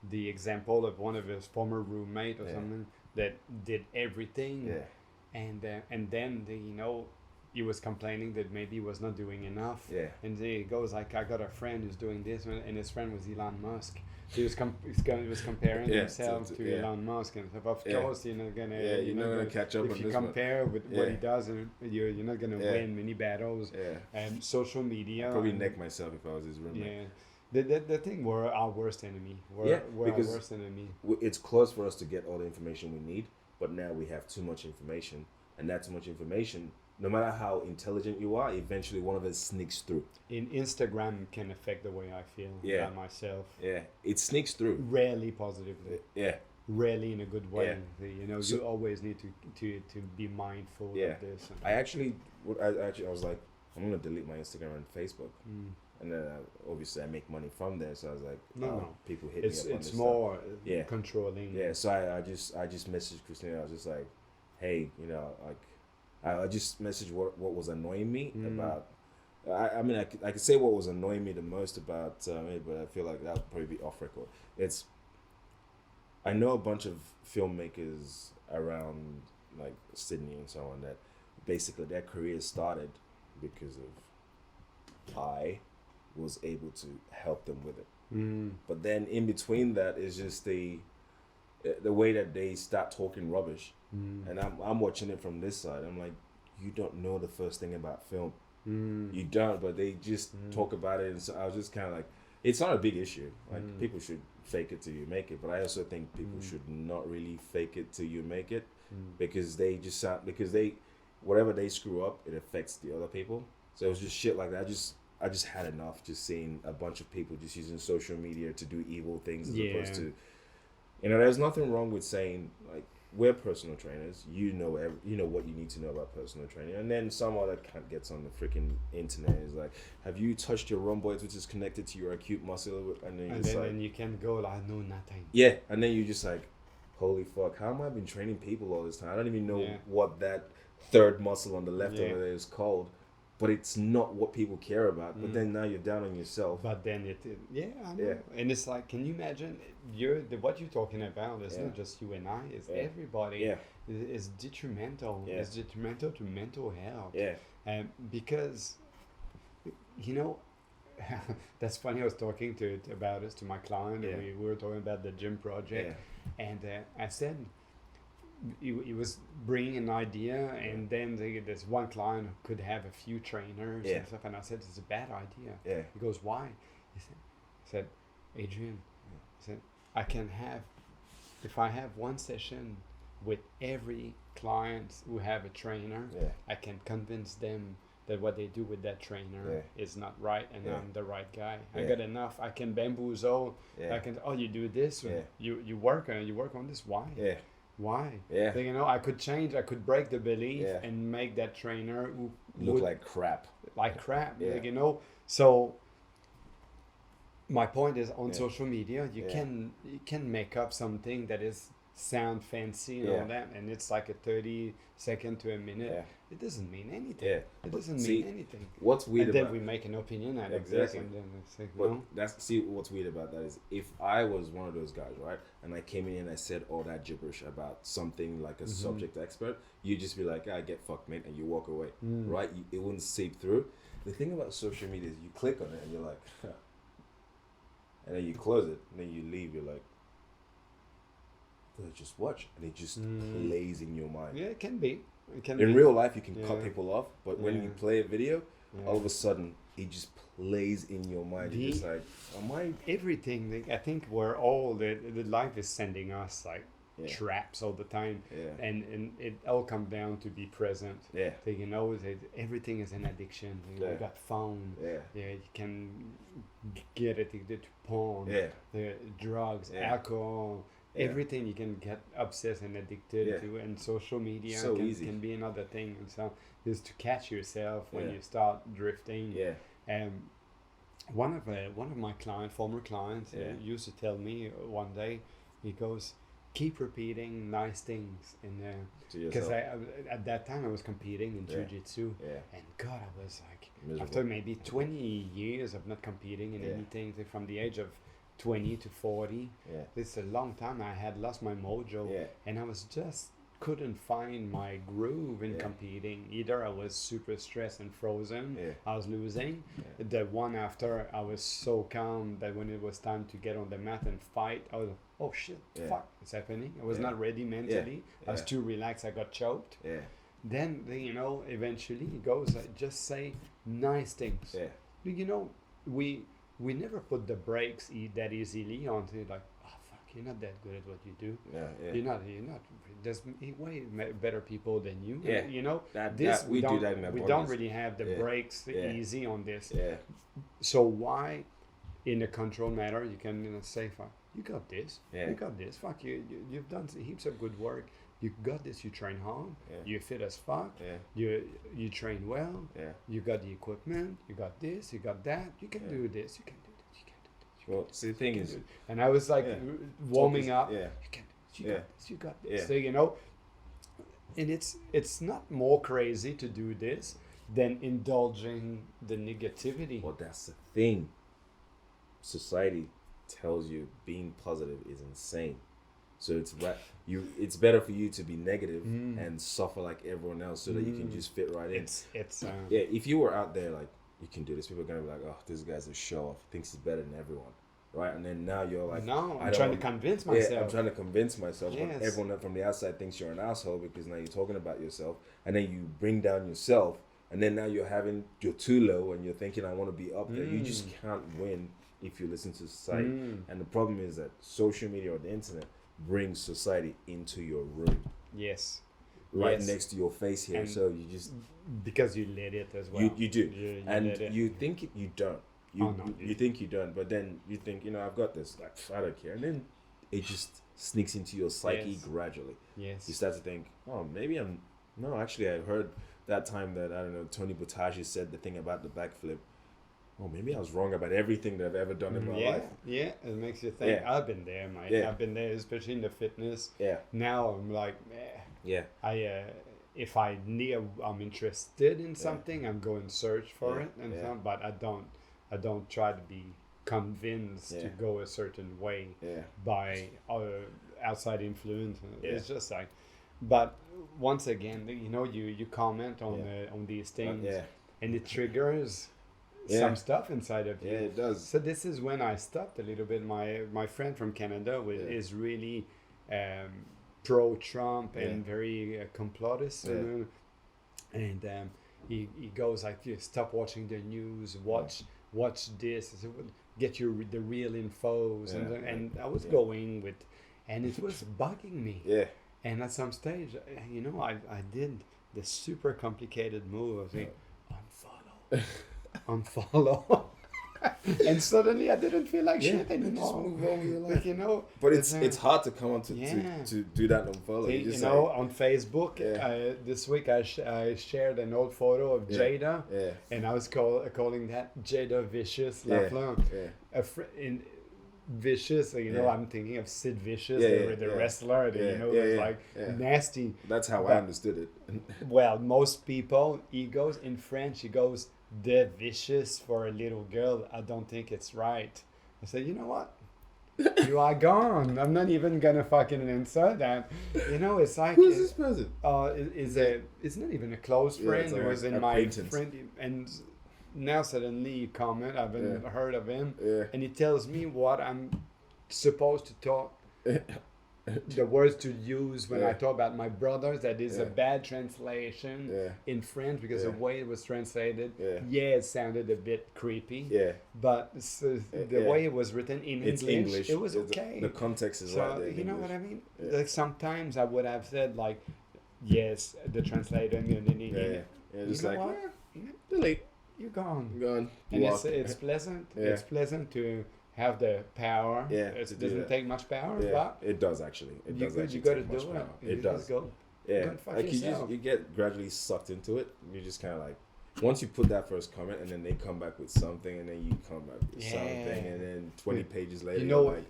the example of one of his former roommate or something that did everything. Yeah. And then he was complaining that maybe he was not doing enough. Yeah. And he goes like, I got a friend who's doing this, and his friend was Elon Musk. He was comparing himself to Elon Musk, and stuff. Of course, you're not gonna. You're not gonna catch up. If you compare with what he does, and you're not gonna win many battles. Yeah. And social media. I'd probably neck myself if I was his roommate. Yeah. The thing, we're our worst enemy. We're our worst enemy. It's close for us to get all the information we need, but now we have too much information, and that too much information, no matter how intelligent you are, eventually one of us sneaks through. In Instagram can affect the way I feel about myself. Yeah, it sneaks through. Rarely positively. Yeah. Rarely in a good way. Yeah. You always need to be mindful of this. I was like, I'm gonna delete my Instagram and Facebook. And then obviously I make money from there, so I was like, no. People hit me up on this it's more stuff. controlling. Yeah, so I just messaged Christina. I was just like, hey, like, I just messaged what was annoying me about. I mean, I could say what was annoying me the most about it, but I feel like that would probably be off record. I know a bunch of filmmakers around like Sydney and so on that basically their careers started because of I was able to help them with it. But then in between that is just the way that they start talking rubbish, and I'm watching it from this side. I'm like, you don't know the first thing about film. You don't, but they just talk about it, and so I was just kind of like, it's not a big issue. Like people should fake it till you make it, but I also think people should not really fake it till you make it, because they just whatever they screw up, it affects the other people. So it was just shit like that. I just had enough just seeing a bunch of people just using social media to do evil things as opposed to, there's nothing wrong with saying like, we're personal trainers. You know what you need to know about personal training. And then some other cunt gets on the freaking internet is like, have you touched your rhomboids, which is connected to your acute muscle? And then you can go like, no, nothing. Yeah, and then you just like, holy fuck, how am I been training people all this time? I don't even know what that third muscle on the left over there is called. But it's not what people care about. But then now you're down on yourself. But then I know. And it's like, can you imagine? What you're talking about is not just you and I. It's everybody. Yeah. It's detrimental. Yeah. It's detrimental to mental health. Yeah. Because, that's funny. I was talking about this to my client. And we were talking about the gym project, and I said, he was bringing an idea, and then there's one client who could have a few trainers and stuff, and I said, it's a bad idea. Yeah. He goes, why? He said, Adrian, he said, if I have one session with every client who have a trainer, I can convince them that what they do with that trainer is not right, and I'm the right guy. I got enough. I can bamboozle. I can. Oh, you do this. You work on this. Why? Yeah. Why? Yeah. I could change. I could break the belief and make that trainer who look like crap. Yeah. So my point is, on social media, you can make up something that is sound fancy and all that, and it's like a 30 second to a minute. Yeah. It doesn't mean anything. Yeah. It doesn't mean anything. What's weird and about then we make an opinion out of this, and then it's like, what's weird about that is, if I was one of those guys, right, and I came in and I said all that gibberish about something like a subject expert, you'd just be like, I get fucked, mate, and you walk away, right? It wouldn't seep through. The thing about social media is you click on it and you're like, and then you close it and then you leave. You're like, just watch, and it just plays in your mind. Yeah, it can be. In real life, you can cut people off, but when you play a video, all of a sudden it just plays in your mind. You're just like, am I? Everything. Like, I think we're all the life is sending us like Yeah. traps all the time, Yeah. and it all comes down to be present. Yeah. So, you know that everything is an addiction. You Yeah. got phone. Yeah. Yeah, you can get addicted to porn. Yeah. Drugs, Yeah. alcohol. Yeah. Everything you can get obsessed and addicted Yeah. to, and social media So can, easy. can be another thing. And so, is to catch yourself when Yeah. you start drifting. Yeah. One of my former clients, Yeah. used to tell me one day, he goes, keep repeating nice things, and To because yourself. at that time I was competing in Yeah. jiu-jitsu, Yeah. and God, I was like, Miserable. after maybe 20 years of not competing in Yeah. anything, so from the age of 20 to 40, Yeah. it's a long time. I had lost my mojo, Yeah. and I was just couldn't find my groove in Yeah. competing. Either I was super stressed and frozen, Yeah. I was losing. Yeah. The one after, I was so calm that when it was time to get on the mat and fight, I was like, oh shit, Yeah. fuck, it's happening. I was Yeah. not ready mentally. I was Yeah. too relaxed, I got choked. Yeah. Then, you know, eventually it goes, just say nice things. Yeah. You know, we never put the brakes that easily onto like, oh fuck, you're not that good at what you do. Yeah. Yeah. You're not. There's way better people than you. Yeah. You know, That- this that- we do don't, that in our we bodies. don't really have the Yeah. brakes Yeah. easy on this. Yeah. So why, in a controlled manner, you can say, fuck, you got this. Yeah. You got this. Fuck you've done heaps of good work. You got this. You train hard. Yeah. You fit as fuck. Yeah. You train well. Yeah. You got the equipment. You got this. You got that. You can Yeah. do this. You can do this. You can do this. Well, see, the thing is, And I was like Yeah. warming Focus- up. yeah. You can do this. You Yeah. got this. You got this. Yeah. So you know, and it's not more crazy to do this than indulging the negativity. well, that's the thing. Society tells you being positive is insane. So it's better for you to be negative and suffer like everyone else so that you can just fit right in. It's Yeah, if you were out there like, you can do this, people are gonna be like, oh, this guy's a show off, thinks he's better than everyone, right? And then now you're like, no, I I'm don't trying to want- convince Yeah, myself. I'm trying to convince myself, but Yes. everyone from the outside thinks you're an asshole because now you're talking about yourself, and then you bring down yourself, and then now you're too low, and you're thinking I want to be up there. You just can't win if you listen to society. And the problem is that social media or the internet brings society into your room, Yes, right Yes. next to your face here. And So you just because you let it as well. you do, You and let it. you think you don't. You Oh, no, you think you don't, but then you think, I've got this. Like, I don't care, and then it just sneaks into your psyche Yes. gradually. Yes. You start to think, oh, maybe I'm. No, actually, I heard that time that I don't know Tony Butaji said the thing about the backflip. Oh, maybe I was wrong about everything that I've ever done in my yeah, life. yeah, it makes you think. Yeah. I've been there, mate. Yeah. I've been there, especially in the fitness. Yeah, Now I'm like, yeah, if I'm interested in something, I'm going search for Yeah, it, and yeah. so, but I don't try to be convinced to Yeah. go a certain way yeah, by outside influence. Yeah. It's just like, but once again, you comment on these things, yeah, and it triggers Yeah. some stuff inside of you. yeah. It does. So this is when I stopped a little bit. My friend from Canada Yeah. is really pro-Trump and Yeah. very complotist, Yeah. and he goes like, stop watching the news, watch this, so get the real infos, Yeah, and I was yeah. going with, and it was bugging me. Yeah, And at some stage, I did the super complicated move of saying, unfollow, unfollow. And suddenly I didn't feel like shit you anymore. just move on with your life. Like, But it's hard to come on Yeah. to do that and follow. See, You just on Facebook, Yeah. this week I shared an old photo of Yeah. Jada, yeah, and I was calling that Jada Vicious Yeah. Laflamme. yeah, In Vicious, Yeah. I'm thinking of Sid Vicious, Yeah, the yeah. wrestler, Yeah, was yeah, like yeah. nasty. That's how But- I understood it. Well, most people, he goes in French, he goes the vicious for a little girl. I don't think it's right. I said, you know what? You are gone. I'm not even gonna fucking answer that. It's like Who's this person? it's not even a close Yeah, friend. it's It like was in an my acquaintance. friend, and now suddenly you comment. I haven't Yeah. heard of him, Yeah. and he tells me what I'm supposed to talk. the words to use when I Yeah. talk about my brothers. That is a Yeah. bad translation Yeah. in French because Yeah. the way it was translated, Yeah. it sounded a bit creepy. Yeah. But the Yeah. way it was written in It's English. it was It's- okay. The context is So right there. in you know English. what I mean? Yeah. Like sometimes I would have said like, yes, the translator. Yeah. You Just know like what? delete. You're gone. Gone. And Walk. it's pleasant. Yeah. It's pleasant to have the power. Yeah, It to do doesn't that. take much power, Yeah, but it does actually. It does you actually got to take much do it. power. You It just does. Go. Yeah, Go and fuck like yourself. you get gradually sucked into it. You just kind of like once you put that first comment, and then they come back with something, and then you come back with something, and then 20 pages later, You you're know-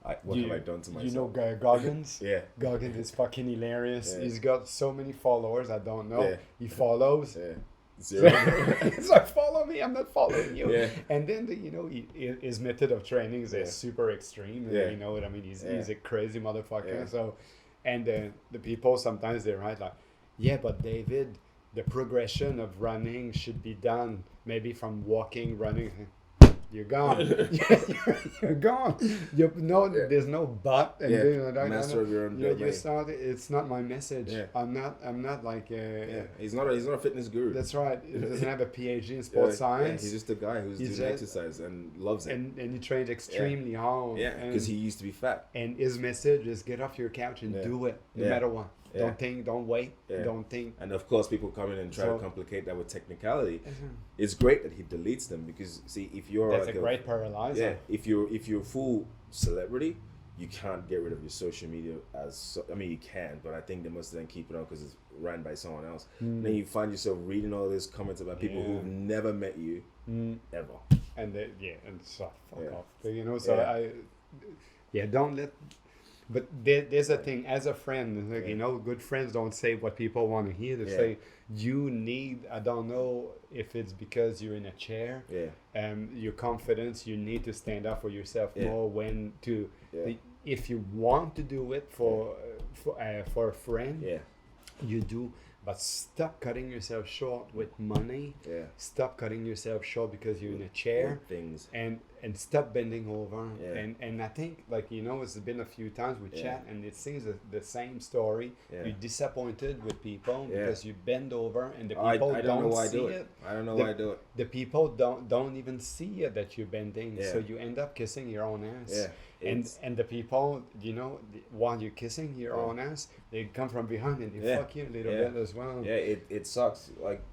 like, what have I done to myself? You know Goggins? Yeah, Goggins is fucking hilarious. Yeah. He's got so many followers. I don't know. Yeah. He follows. yeah, zero. It's like, follow me. I'm not following you. Yeah. And then his method of training is Yeah. super extreme. Yeah. You know what I mean? He's Yeah. a crazy motherfucker. Yeah. So, and the people sometimes they write like, yeah, but David, the progression of running should be done maybe from walking, running. You're gone. You're gone. There's no but. And Yeah. you know, that- Master of your own you domain. start. It's not my message. Yeah. I'm not like. Yeah, he's not a fitness guru. That's right. He doesn't have a PhD in Yeah, sports yeah, science. he's just a guy who's He's doing just- exercise and loves it. And he trained extremely hard. Yeah, because he used to be fat. and his message is get off your couch and Yeah. do it, no Yeah. matter what. Yeah. Don't think, don't wait, Yeah. don't think. And of course, people come in and try So- to complicate that with technicality. It's great that he deletes them because see, if you're That's like a great paralyzer. yeah, if you're a full celebrity, you can't get rid of your social media I mean, you can, but I think they must then keep it on because it's ran by someone else. Then you find yourself reading all these comments about people Yeah. who've never met you ever. And and so fuck Yeah. off. You know, so Yeah. don't let. But there's a thing as a friend, like, you know, good friends don't say what people want to hear. They Yeah. say you need. I don't know if it's because you're in a chair. Yeah, Your confidence. You need to stand up for yourself Yeah. more. When to, Yeah. if you want to do it for a friend, yeah, you do. But stop cutting yourself short with money. yeah. Stop cutting yourself short because you're in a chair. Good things. And stop bending over. Yeah. And I think, like, you know, it's been a few times we Yeah. chat and it seems the same story. Yeah. You're disappointed with people Yeah. because you bend over and the I people don't know why I see do it. it. I don't know The- why I do it. The people don't even see it that you're bending, Yeah. so you end up kissing your own ass. Yeah, And it's- the people, you know, while you're kissing your Yeah. own ass, they come from behind and they Yeah. fuck you a little Yeah. bit as well. Yeah, it sucks. Like,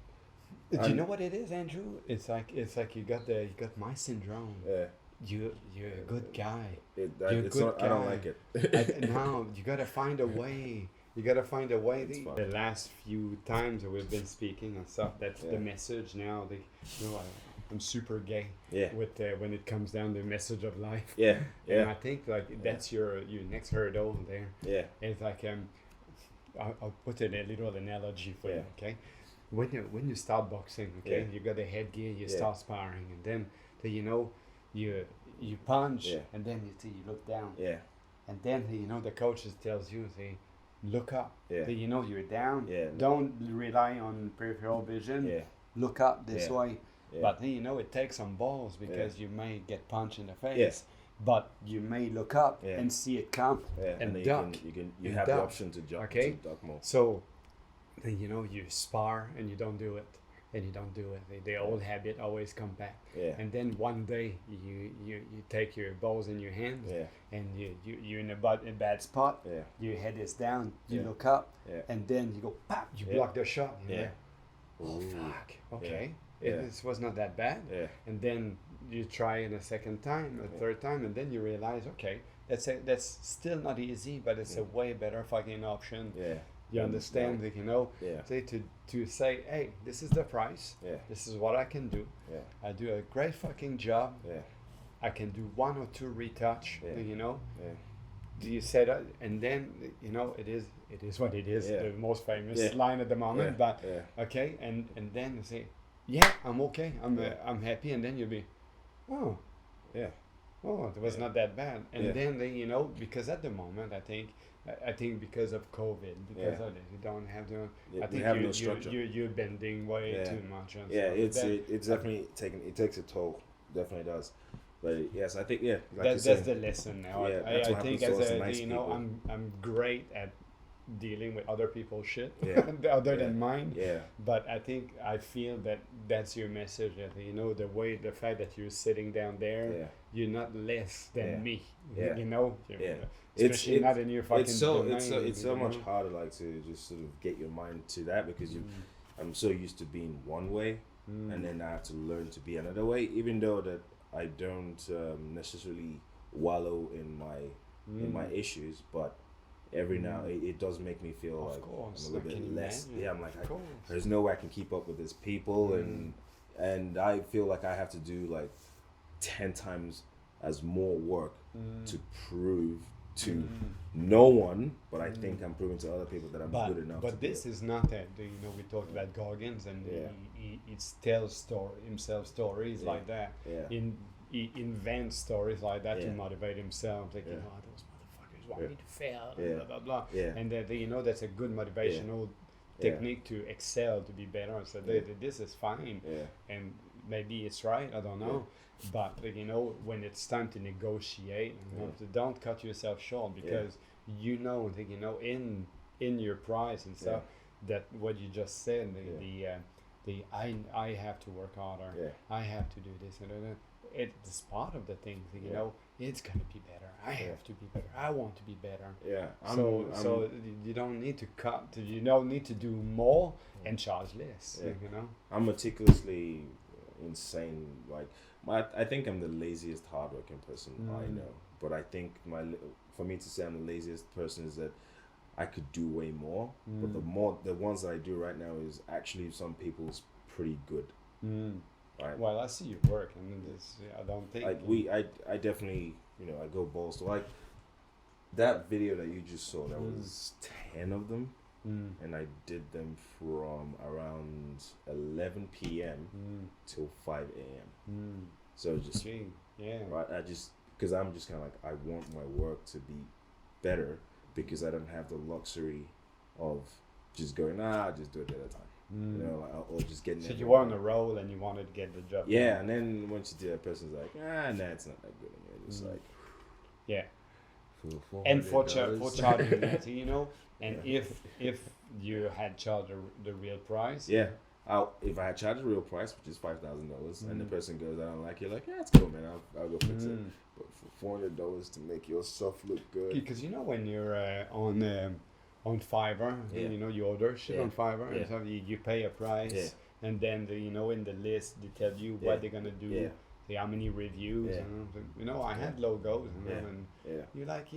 Do you I'm- know what it is, Andrew? It's like you got my syndrome. yeah, You're a good guy. it, You're a it's good not. I don't guy. like it. Now you gotta find a way. You gotta find a way. It's fine. The last few times that we've been speaking and stuff, that's the Yeah. message now. I'm super gay. Yeah. With when it comes down to the message of life. Yeah, And I yeah, think like that's your next hurdle there. yeah, It's like I'll put in a little analogy for you. Yeah. Okay. When you start boxing, okay, Yeah. you got the headgear, you Yeah. start sparring, and then you know you punch, Yeah. and then you look down. yeah, And then you know the coaches tells you, say, look up. Yeah. You know you're down. Yeah. Don't rely on peripheral vision. yeah, Look up this Yeah. way. yeah. But you know it takes some balls because you may get punched in the face. But you may look up Yeah. and see it come yeah. and then duck. you and have the duck. option to jump. Okay. To duck more. So then you know you spar and you don't do it. And you don't do it. The old habit always come back. Yeah. And then one day you take your balls in your hand Yeah. and you're in a bad spot. Yeah. Your head is down. You Yeah. look up, Yeah. and then you go pop. You Yeah. block the shot. You're Yeah. like, oh Ooh. fuck. Okay. Yeah. This was not that bad. Yeah. And then you try it a second time, a third time, and then you realize, okay, that's still not easy, but it's a way better fucking option. Yeah. You understand, like, you know, Yeah. to say, hey, this is the price. Yeah. This is what I can do. Yeah. I do a great fucking job. Yeah. I can do 1 or 2 retouch. Yeah. You know. Yeah. Do you say that? And then you know it is what it is. Yeah. The most famous Yeah. line at the moment. Yeah. But Yeah. okay, and then you say, yeah, I'm okay. I'm happy, and then you'll be, oh, Yeah. oh, it was Yeah. not that bad. And Yeah. then they, you know, because at the moment, I think because of COVID, because Yeah. of it, you don't have the. Yeah, I we think have no structure. you're bending way Yeah. too much. And Yeah, stuff. it's That- it's definitely it takes a toll. Definitely does. But yes, I think like that's you the said, lesson now. Yeah, I that's what think happens to as us a nice you know people. I'm great at dealing with other people's shit Yeah. other Yeah. than mine. Yeah, But I feel that that's your message. That the fact that you're sitting down there, yeah. you're not less than Yeah. me. Yeah. You're- Yeah. especially not in your fucking it's so domain. it's so you much know? harder like to just sort of get your mind to that because I'm so used to being one way and then I have to learn to be another way, even though that I don't necessarily wallow in my issues, but every now it does make me feel Of like course, I'm a little I bit can less. imagine. Yeah, I'm like Of course. there's no way I can keep up with these people and I feel like I have to do like 10 times as more work to prove to no one, but I think I'm proving to other people that I'm good enough. But to this do it. is not that. We talked about Goggins, and Yeah. he tells himself stories Yeah. like that. Yeah. He invents stories like that to Yeah. motivate himself. Like, Yeah. those motherfuckers want Yeah. me to fail, Yeah. blah, blah, blah. Yeah. And that, that's a good motivational Yeah. technique to excel, to be better. So this is fine. Yeah. And maybe it's right, I don't know. But when it's time to negotiate, don't cut yourself short because in your price and stuff that what you just said, I have to work harder. Yeah. I have to do this and that. It's part of the thing. It's gonna be better. I have to be better. I want to be better. Yeah. So you don't need to cut. You don't need to do more and charge less. Yeah. You I'm meticulously insane. Like I think I'm the laziest hardworking person I know. But I think for me to say I'm the laziest person is that I could do way more. But the ones that I do right now is actually some people's pretty good. Right. Well, I see your work, and I don't think Like I definitely I go balls to like that video that you just saw. That was 10 of them. And I did them from around 11 p.m. till 5 a.m. So just right, because I'm just kind of like I want my work to be better because I don't have the luxury of just going just do it at a time, or just getting. So you were on a roll and you wanted to get the job. Yeah, done. and then once you do that, person's like, nah, it's not that good. And you're just like, yeah. For And for $400. charging that, and if you had charged the real price, Yeah. If I had charged the real price, which is $5,000, and the person goes, I don't like it, like, yeah, it's cool, man. I'll go fix it. But for $400 to make your stuff look good, because when you're on Fiverr, you order shit Yeah. on Fiverr, Yeah. and so you pay a price, Yeah. and then in the list they tell you Yeah. what they're gonna do, Yeah. how many reviews, Yeah. I had logos, and yeah, you like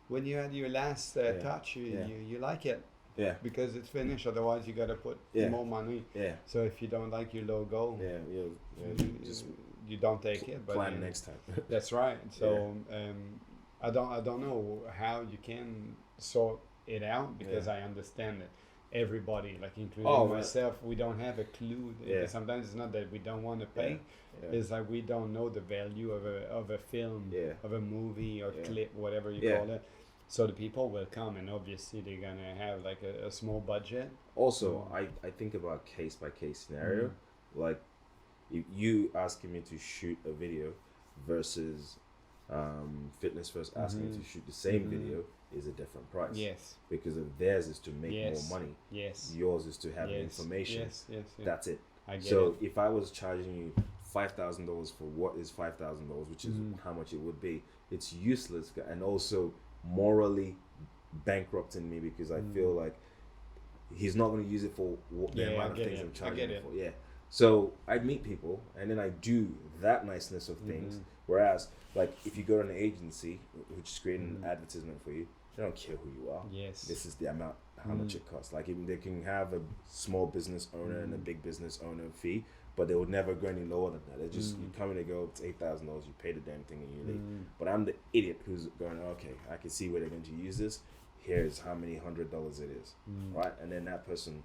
when you had your last touch, you like it. yeah, Because it's finished, otherwise you gotta put more money. yeah, So if you don't like your logo, yeah, just you don't take it. But plan next time. that's right. So I don't know how you can sort it out because I understand that everybody, like including myself, we don't have a clue. Yeah. Sometimes it's not that we don't want to pay. Yeah. It's like we don't know the value of a film, of a movie or clip, whatever you call it. So the people will come, and obviously they're gonna have like a small budget. Also, I think about case by case scenario. Like, if you asking me to shoot a video versus Fitness First asking me to shoot the same video is a different price. Yes. Because of theirs is to make more money. Yes. Yours is to have the information. Yes. That's it. I get So it. if I was charging you $5,000 for what is $5,000, which is how much it would be, it's useless and also morally bankrupting me because I feel like he's not going to use it for the amount of things I'm charging him for. Yeah. So I meet people and then I do that niceness of things. Whereas, like, if you go to an agency which is creating an advertisement for you, they don't care who you are. Yes. This is the amount, how much it costs. Like, even they can have a small business owner and a big business owner fee, but they would never go any lower than that. They just you come in and go, it's $8,000, you pay the damn thing and you leave. But I'm the idiot who's going, okay, I can see where they're going to use this. Here's how many $100 it is, right? And then that person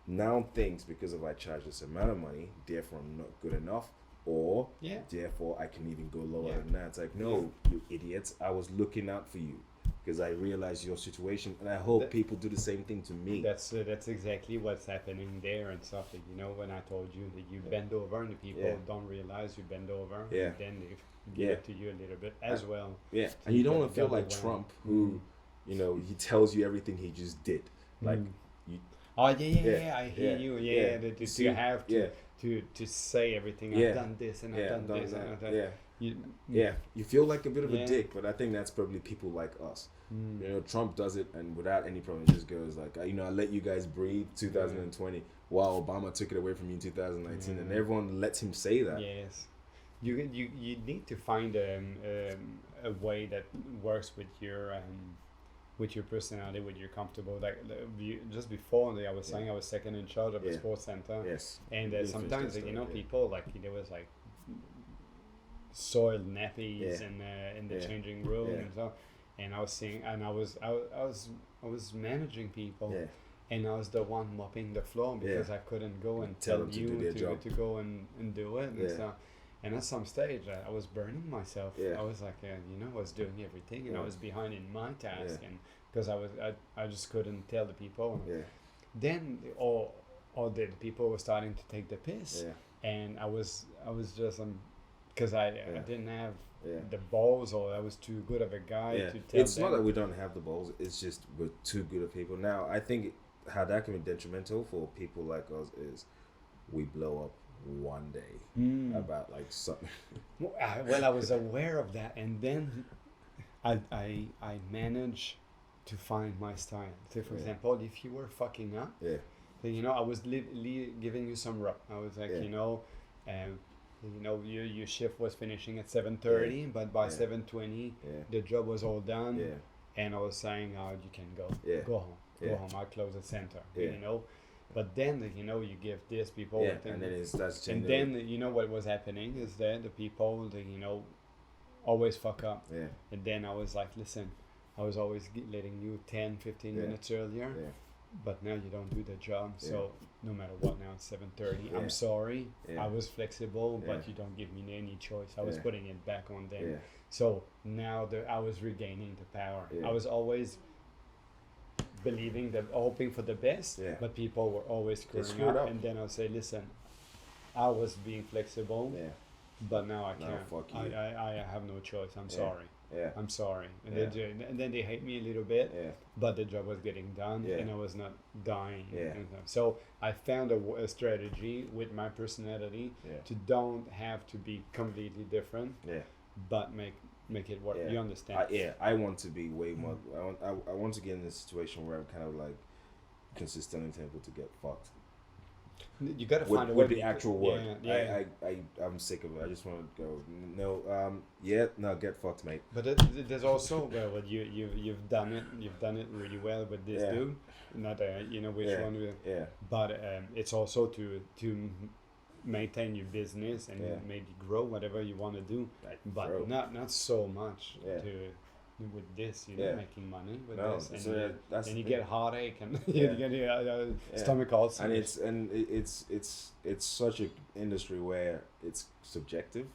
now thinks because if I charge this amount of money, therefore I'm not good enough, or therefore I can even go lower than that. It's like, no, you idiots, I was looking out for you. because I realize your situation, and I hope That- people do the same thing to me. That's exactly what's happening there and stuff. Like, you know, when I told you that you bend over and the people Yeah. don't realize you bend over, Yeah. and then they give Yeah. it to you a little bit as well. Yeah, and you don't want to feel Double like whammy. Trump, who, you know, he tells you everything he just did. Like, you, Oh yeah, Yeah, I hear yeah, you. yeah. Yeah, that See, you have to yeah. to say everything. Yeah. I've done this and I've yeah, done this and that, I've done. yeah, You, yeah. You feel like a bit of Yeah. a dick, but I think that's probably people like us. Mm. You know, Trump does it, and without any problem, just goes like, you know, I let you guys breathe 2020, while Obama took it away from you in 2019, and everyone lets him say that. Yes, you need to find a way that works with your personality, with your comfortable. Like just before, I was saying I was second in charge of the Yeah. sports center, Yes. and You sometimes finished that you know story, yeah. people like there was like soiled nappies Yeah. in the Yeah. changing room Yeah. and so, and I was seeing and I was managing people. Yeah. And I was the one mopping the floor because I couldn't go and Tell tell them to you do their job. to go and do it. And, Yeah. stuff. And at some stage, I was burning myself. Yeah. I was like, you know, I was doing everything and I Yeah. was behind in my task. Yeah. And because I just couldn't tell the people. Yeah. Then all the people were starting to take the piss. Yeah. And I was just, because I didn't have Yeah. the balls, or I was too good of a guy Yeah. to tell It's them. not that we don't have the balls. It's just we're too good at people. Now, I think how that can be detrimental for people like us is we blow up one day Mm. about like something. Well, I was aware of that, and then I managed to find my style. So, for Yeah. example, if you were fucking up, Yeah. then, you know, I was giving you some rub. I was like, Yeah. you know, your shift was finishing at 7:30, but by Yeah. 7:20, Yeah. the job was all done, Yeah. and I was saying, oh, you can go, Yeah. go home, Yeah. go home. I'll close the center, Yeah. you know. But then, you know, you give this people, Yeah. thing- And then that's and changing. then you know what was happening is that the people, they, you know, always fuck up. Yeah. And then I was like, listen, I was always letting you 10, 15 Yeah. minutes earlier, Yeah. but now you don't do the job. Yeah. So no matter what, now it's 7:30. Yeah. I'm sorry. Yeah. I was flexible, but Yeah. you don't give me any choice. I was Yeah. putting it back on them. Yeah. So now I was regaining the power. Yeah. I was always believing that, hoping for the best, Yeah. but people were always screwing screwed up. And then I'll say, listen, I was being flexible, Yeah. but now I Now can't. fuck you. I have no choice. I'm Yeah. sorry. Yeah. I'm sorry. And, Yeah. and then they hate me a little bit, Yeah. but the job was getting done Yeah. and I was not dying. Yeah. And stuff. So I found a strategy with my personality Yeah. to don't have to be completely different, Yeah. but make it work. Yeah. You understand? I want to be way more. I want to get in a situation where I'm kind of like consistently able to get fucked You gotta with, find a way with the to- actual word. Yeah, yeah. I'm sick of it. I just want to go. No, get fucked, mate. But there's also well, you've done it really well with this Yeah. dude. Not you know which Yeah. one. Yeah. But it's also to maintain your business and Yeah. maybe grow whatever you want to do, but grow. not so much Yeah. to with this, you know, Yeah. making money with No, this, and so that's then the you thing. get heartache and Yeah. you get Yeah. stomach ulcers. And it's such an industry where it's subjective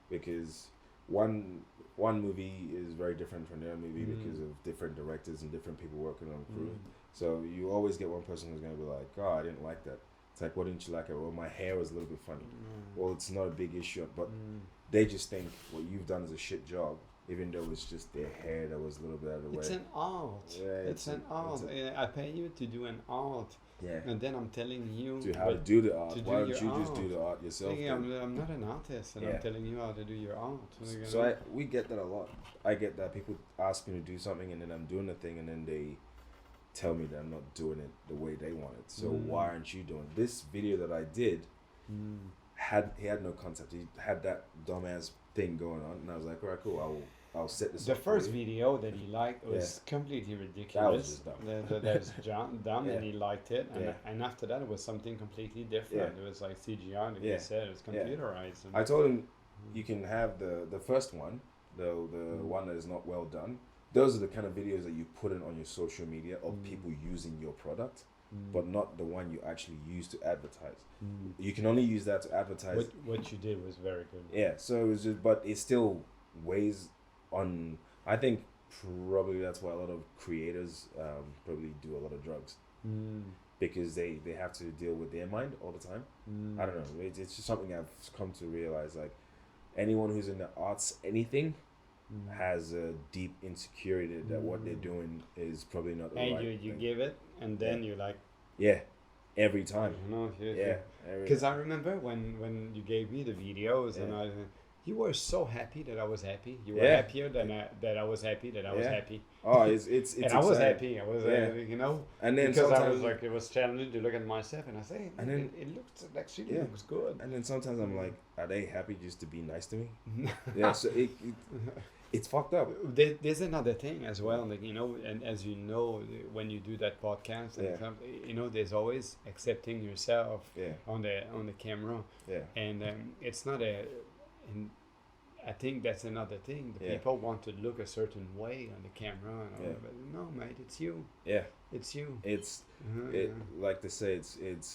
because one movie is very different from the other movie because of different directors and different people working on the crew. So you always get one person who's gonna be like, "Oh, I didn't like that." It's like, "Why didn't you like it?" Well, my hair was a little bit funny. Well, it's not a big issue, but they just think what you've done is a shit job, even though it's just their hair that was a little bit out of the It's way. an art. Yeah, it's an art. it's I pay you to do an art, Yeah. and then I'm telling you To how to but do the art. to do Why don't your you just do art. the art yourself? thinking then? I'm not an artist, and Yeah. I'm telling you how to do your art. So we get that a lot. I get that people ask me to do something and then I'm doing the thing and then they tell me that I'm not doing it the way they want it. So why aren't you doing it? This video that I did he had no concept. He had that dumbass thing going on and I was like, alright, cool, I'll set this The up for first you. video that he liked was completely ridiculous. That was just dumb. That was dumb, and Yeah. he liked it. And, Yeah. and after that, it was something completely different. It was like CGI, like Yeah. you said, it was Yeah. computerized. And I told him you can have the first one, the one that is not well done. Those are the kind of videos that you put in on your social media of people using your product, but not the one you actually use to advertise. You can only use that to advertise. what you did was very good. Yeah, so it was just, but it still weighs on. I think probably that's why a lot of creators probably do a lot of drugs because they have to deal with their mind all the time. I don't know. It's just something I've come to realize. Like anyone who's in the arts, anything, has a deep insecurity that what they're doing is probably not the And right you thing. give it, and then you like, Yeah, every time. you know, Yeah, Because I remember when you gave me the videos, and Yeah. you were so happy that I was happy. You were Yeah. happier than that I was happy that I was Yeah. happy. Oh, it's And I was exciting. happy. I was, Yeah. you know, And then because I sometimes, was like, it was challenging to look at myself, and I say, And then- it looks actually Yeah. looks good. and then sometimes I'm like, are they happy just to be nice to me? Yeah, so it's fucked up. There's another thing as well, like, you know, and as you know, when you do that podcast, and Yeah. stuff, you know, there's always accepting yourself Yeah, on the camera, yeah, and it's not and I think that's another thing. The Yeah. people want to look a certain way on the camera, and all, Yeah. but no, mate, it's you, yeah. it's you. It's Uh-huh, it yeah. like they say. It's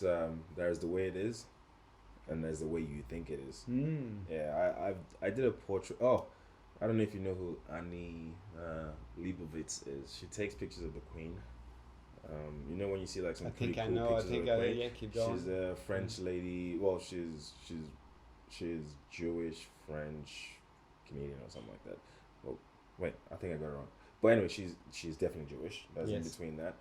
there's the way it is, and there's the way you think it is. Yeah, I did a portrait. Oh, I don't know if you know who Annie Leibovitz is. She takes pictures of the Queen. You know when you see like some I pretty think I cool know. I pictures think of the Queen? yeah, keep going. She's a French lady. Well, she's Jewish, French, Canadian, or something like that. Well, wait, I think I got it wrong. But anyway, she's definitely Jewish. That's in Yes. between that.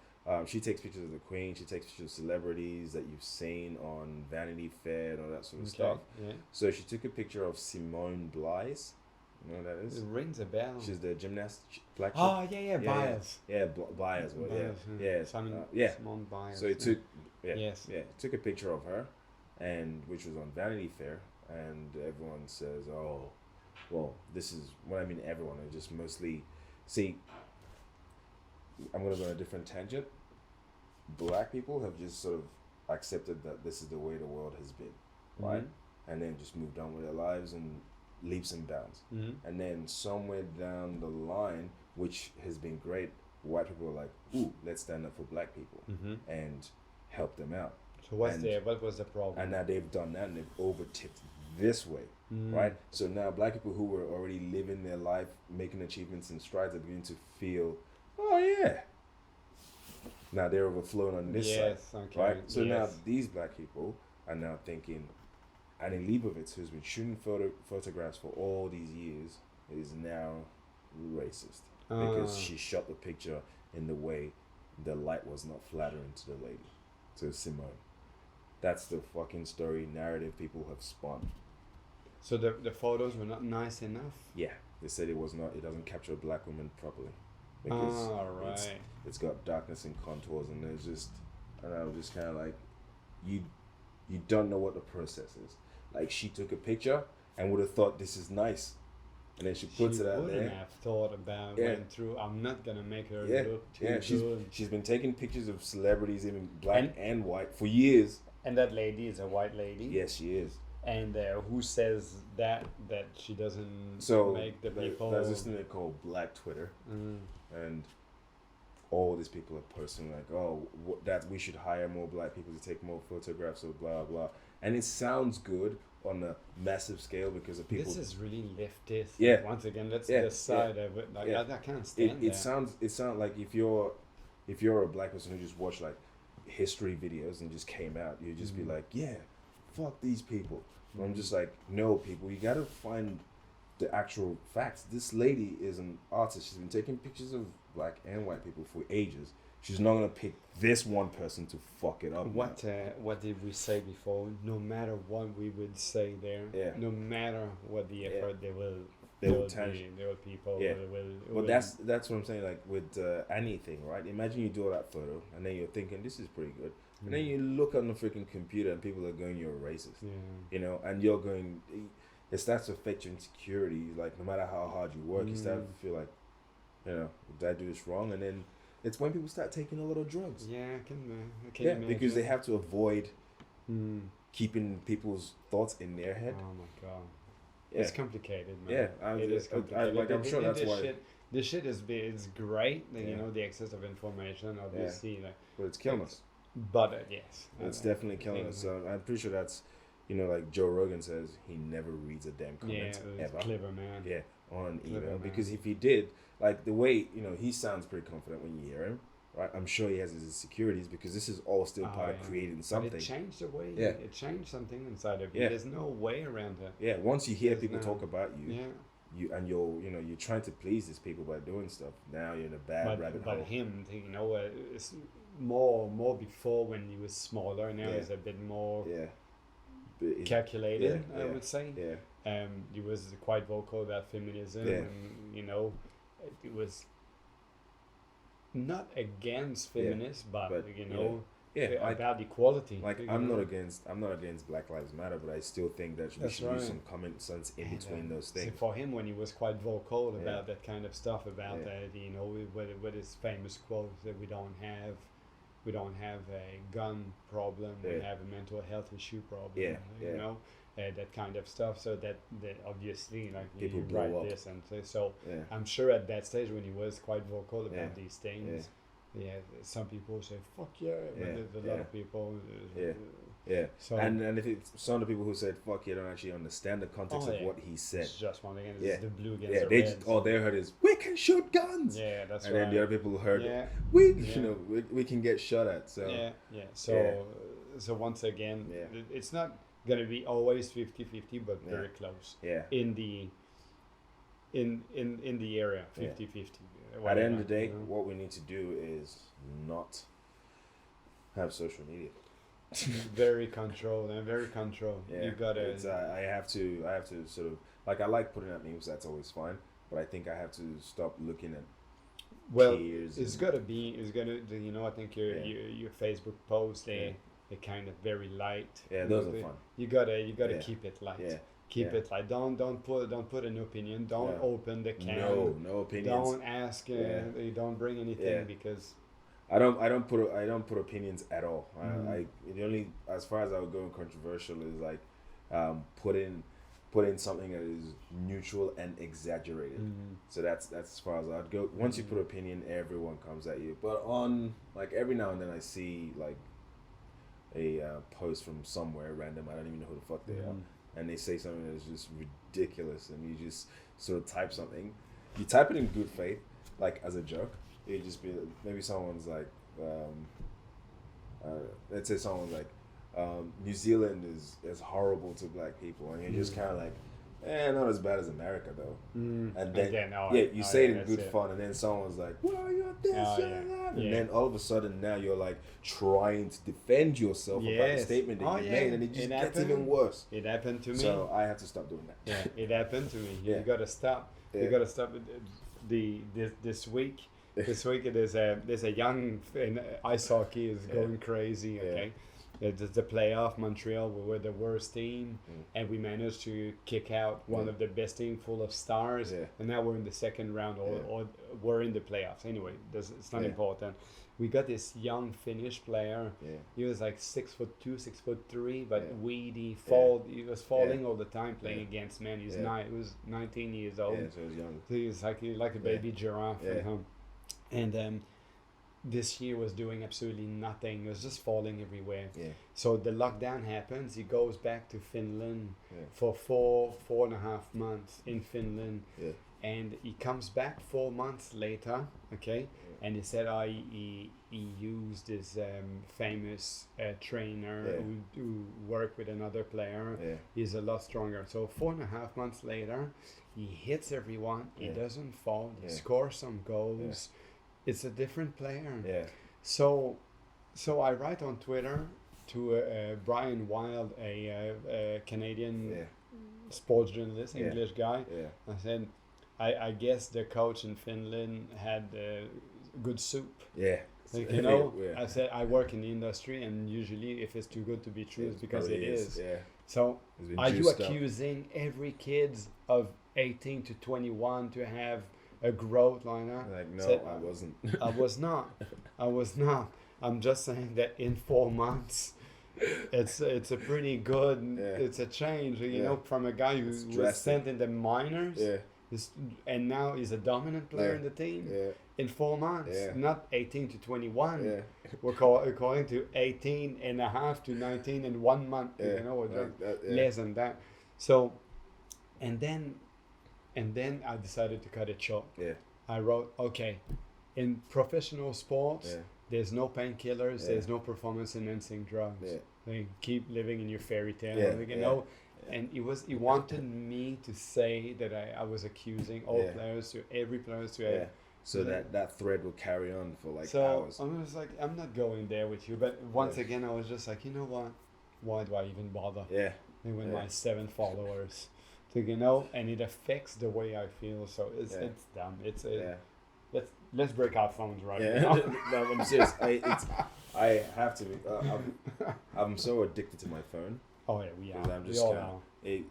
She takes pictures of the Queen. She takes pictures of celebrities that you've seen on Vanity Fair and all that sort of stuff. Yeah. So she took a picture of Simone Biles. You know who that is? It rings a bell. She's the gymnast, black chick. Oh yeah, Biles. Yeah, Biles. Well, yeah, Biles, yeah. Simon, Yeah. Simone Biles. So it took, yeah, Yes. yeah, took a picture of her, and which was on Vanity Fair, and everyone says, "Oh, well, this is what I mean." Everyone, I just mostly see. I'm gonna go on a different tangent. Black people have just sort of accepted that this is the way the world has been, right? And then just moved on with their lives and leaps and bounds. And then somewhere down the line, which has been great, white people are like, "Ooh, let's stand up for black people and help them out." So what was the problem? And now they've done that and they've overtipped this way, right? So now black people who were already living their life, making achievements and strides are beginning to feel, oh yeah. Now they're overflowing on this side, okay. right? So now yes. these black people are now thinking, Annie Leibovitz, who's been shooting photographs for all these years, is now racist because she shot the picture in the way the light was not flattering to the lady, to Simone. That's the fucking story narrative people have spun. So the photos were not nice enough. Yeah, they said it was not. It doesn't capture a black woman properly because Right. it's got darkness and contours, and there's just, and I was just kind of like, you don't know what the process is. Like she took a picture and would have thought this is nice, and then she puts it out wouldn't there. have thought about Yeah. went through. I'm not gonna make her Yeah, look too yeah. good. She's been taking pictures of celebrities, even black and white, for years. And that lady is a white lady. Yes, she is. And who says that she doesn't So make the people? there's this thing they call Black Twitter, and all these people are posting like, "Oh, that we should hire more black people to take more photographs of blah blah," and it sounds good on a massive scale because of people. This is really leftist. Yeah. Once again, that's Yeah, the side of it. Like yeah. I can't stand it that. sounds like if you're a black person who just watched like history videos and just came out, you'd just be like, yeah, fuck these people. And I'm just like, no, people, you gotta find the actual facts. This lady is an artist. She's been taking pictures of black and white people for ages. She's not gonna pick this one person to fuck it up. What did we say before? No matter what we would say there, Yeah. no matter what the effort, they will people Yeah. will. But that's what I'm saying. Like with anything, right? Imagine you do all that photo, and then you're thinking this is pretty good, and then you look on the freaking computer, and people are going, "You're a racist," you know, and you're going. It starts to affect your insecurity. Like no matter how hard you work, you start to feel like, you know, did I do this wrong? And then it's when people start taking a lot of drugs. Yeah, I can Yeah, imagine. because they have to avoid keeping people's thoughts in their head. Oh my god. Yeah. It's complicated, man. Yeah, it is complicated. I'm sure that's this why. Shit, this shit is great. Like, Yeah. you know, the excess of information, obviously. Like, But it's killing us. but yes, It's definitely killing us. So I'm pretty sure that's, you know, like Joe Rogan says, he never reads a damn comment it's ever. clever, man. Yeah, on email, Clever man. because if he did, like the way, you know, he sounds pretty confident when you hear him, right? I'm sure he has his insecurities, because this is all still part of yeah. creating But something. it changed the way. Yeah. It changed something inside of you. Yeah. There's no way around it. Yeah, once you hear There's people no- talk about you, Yeah. you're trying to please these people by doing stuff. Now you're in a bad rabbit But hole. him, you know, it's more before when he was smaller. Now Yeah. he's a bit more Yeah. But calculated, yeah, I yeah, would say. Yeah. He was quite vocal about feminism, Yeah. and you know, it was not against Yeah, feminists, but but, you know, Yeah. Like, about equality. like you I'm know. not against Black Lives Matter, but I still think that we That's should use right. some common sense in And, between those so things. for him, when he was quite vocal Yeah. about that kind of stuff, about Yeah. you know, with his famous quote that we don't have a gun problem, we Yeah. have a mental health issue problem. Yeah, You yeah. know, that kind of stuff. So that obviously, like People you blow write up. this, and so Yeah. I'm sure at that stage when he was quite vocal about Yeah. these things. Yeah, some people say "fuck yeah," but Yeah, there's a lot yeah. of people. Yeah. Yeah. So And if it's some of the people who said fuck you don't actually understand the context Oh, of yeah. what he said. it's just one against Yeah. the blue against Yeah, the they red. just, all they heard is we can shoot guns. Yeah, that's And right. then the other people heard Yeah. we Yeah. you know we can get shot at. So Yeah. So Yeah. so once again, Yeah. it's not gonna be always 50-50, but Yeah. very close yeah. in the area 50-50. At the end of the day, you know? what we need to do is not have social media. very controlled and very controlled. Yeah, You gotta. It's, I have to sort of like I like putting out memes. That's always fine, but I think I have to stop looking at well, peers. it's and- gotta be. It's gonna. You know, I think your Yeah. your Facebook posts Yeah. they kind of very light. Yeah, You those know, are they- fun. You gotta Yeah. keep it light. Yeah, Keep yeah. it light. Don't put an opinion. Don't Yeah. open the can. No opinions. Don't ask. Yeah. You don't bring anything Yeah. because. I don't put opinions at all. Mhm. I the only as far as I would go in controversial is like put in something that is neutral and exaggerated. So that's as far as I'd go. Once you put opinion, everyone comes at you. But on like every now and then I see like a post from somewhere random. I don't even know who the fuck they are, and they say something that is just ridiculous, and you just sort of type something. You type it in good faith, like as a joke. It'd just be maybe someone's like, let's say someone's like, New Zealand is horrible to black people, and you're just kind of like, not as bad as America though. And then you say it in that's good it. fun, and then someone's like, well, you're this, Oh, you're yeah. that, and Yeah. then all of a sudden now you're like trying to defend yourself about the Yes. statement that Oh, you yeah. made, and it just It gets happened. even worse. It happened to me. So I have to stop doing that. Yeah, it happened to me. Yeah. You gotta stop. Yeah. You gotta stop. This week. This week there's a young in ice hockey is Yeah. going crazy. Yeah. Okay, it's the playoff. Montreal we were the worst team, Mm. and we managed to kick out one Yeah. of the best team full of stars. Yeah. And now we're in the second round, or, Yeah. or we're in the playoffs. Anyway, it's not Yeah. important. We got this young Finnish player. Yeah. He was like 6'2", 6'3", but Yeah. weedy, He was Yeah. falling all the time playing Yeah. against men. He's Yeah. He was 19 years old. Yeah, so it's young. He was like a baby giraffe. Yeah. And this year was doing absolutely nothing. It was just falling everywhere. Yeah. So the lockdown happens. He goes back to Finland Yeah. for 4.5 months in Finland. Yeah. And he comes back 4 months later, okay? And he said he used his famous trainer Yeah. who worked with another player. Yeah. He's a lot stronger. So 4.5 months later, he hits everyone. He Yeah. doesn't fall. He Yeah. scores some goals. It's a different player. Yeah. So I write on Twitter to Brian Wilde, a Canadian Yeah. sports journalist, Yeah. English guy. Yeah. I said, I guess the coach in Finland had good soup. Yeah. Like, you know, Yeah. I said I work in the industry, and usually if it's too good to be true, it's because it probably is. Yeah. So It's been are you juiced up. accusing every kid of 18 to 21 to have a growth liner? Like, no, Said, I wasn't. I was not. I was not. I'm just saying that in 4 months, it's a pretty good. Yeah. It's a change, you Yeah. know, from a guy who It's was drastic. sent in the minors, Yeah. and now he's a dominant player Yeah. in the team. Yeah. In 4 months, Yeah. not 18 to 21. Yeah. We're according to 18 and a half to 19 in 1 month. Yeah. You know, or Like just that, yeah. less than that. So, and and then I decided to cut it short. Yeah. I wrote, okay, in professional sports, Yeah. there's no painkillers, Yeah. there's no performance enhancing drugs. Yeah. Like, keep living in your fairy tale, Yeah, like, you yeah, know. yeah. And he wanted me to say that I was accusing all Yeah. players to every players to Yeah. So Yeah. that thread will carry on for like so hours. I was like, I'm not going there with you. But once Yeah. again, I was just like, you know what? Why do I even bother? Yeah. And with Yeah. my 7 followers, so, you know, and it affects the way I feel. So it's Yeah. it's dumb. It's Yeah. let's break our phones right Yeah. now. No, I'm serious. I have to be. I'm so addicted to my phone. Oh yeah, we are. Because I'm We just all kinda-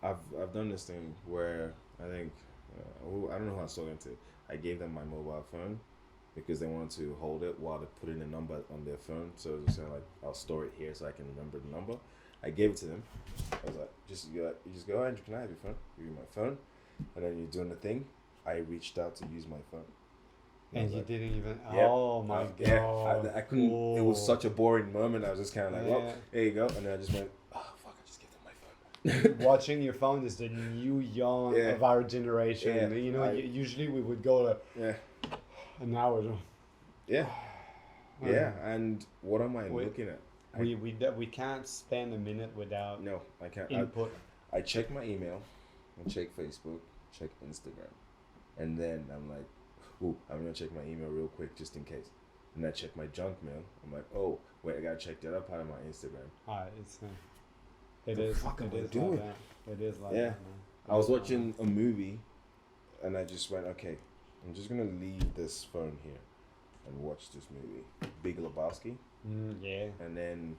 are. I've done this thing where I think I don't know who I was talking to. I gave them my mobile phone because they wanted to hold it while they put in a number on their phone. So it was just kind of like, I'll store it here so I can remember the number. I gave it to them. I was like, you just go, Andrew, can I have your phone? Give you my phone, and then you're doing the thing. I reached out to use my phone. I And was you like, didn't even. yeah, Oh my god. yeah, I couldn't. It was Ooh. such a boring moment. I was just kind of like, well, Yeah. there you go, and then I just went, oh fuck, I just gave them my phone. Watching your phone is the new yawn Yeah. of our generation. Yeah, You know, I- usually we would go to Yeah, an hour. yeah, yeah. And what am I We- looking at? We can't spend a minute without No, I can't. input. I check my email, I check Facebook, check Instagram, and then I'm like, ooh, I'm gonna check my email real quick just in case. And I check my junk mail. I'm like, oh, wait, I gotta check that up out of my Instagram. It's it The is fuck am it I is doing? like that. It is like Yeah. that, man. I was watching a movie, and I just went, okay, I'm just gonna leave this phone here and watch this movie, Big Lebowski, Yeah, and then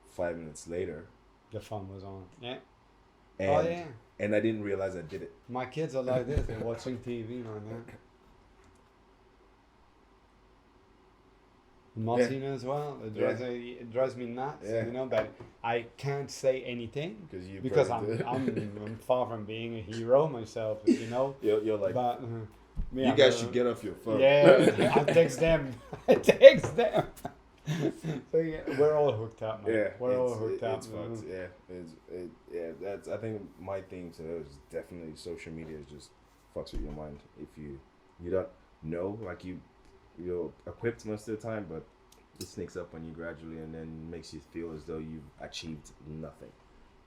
5 minutes later, the phone was on. Yeah. and Oh yeah. and I didn't realize I did it. My kids are like this. They're watching TV like that. Martina as well. It drives me nuts, Yeah. you know. But I can't say anything because I'm far from being a hero myself, you know. You're like, But me, you I'm guys a- should get off your phone. Yeah, I text them. I text them. So yeah, we're all hooked up, man. Yeah, We're all it's- hooked up. It's fucked. Yeah, that's. I think my thing today is definitely social media is just fucks with your mind if you don't know, like you're equipped most of the time, but it sneaks up on you gradually and then makes you feel as though you've achieved nothing,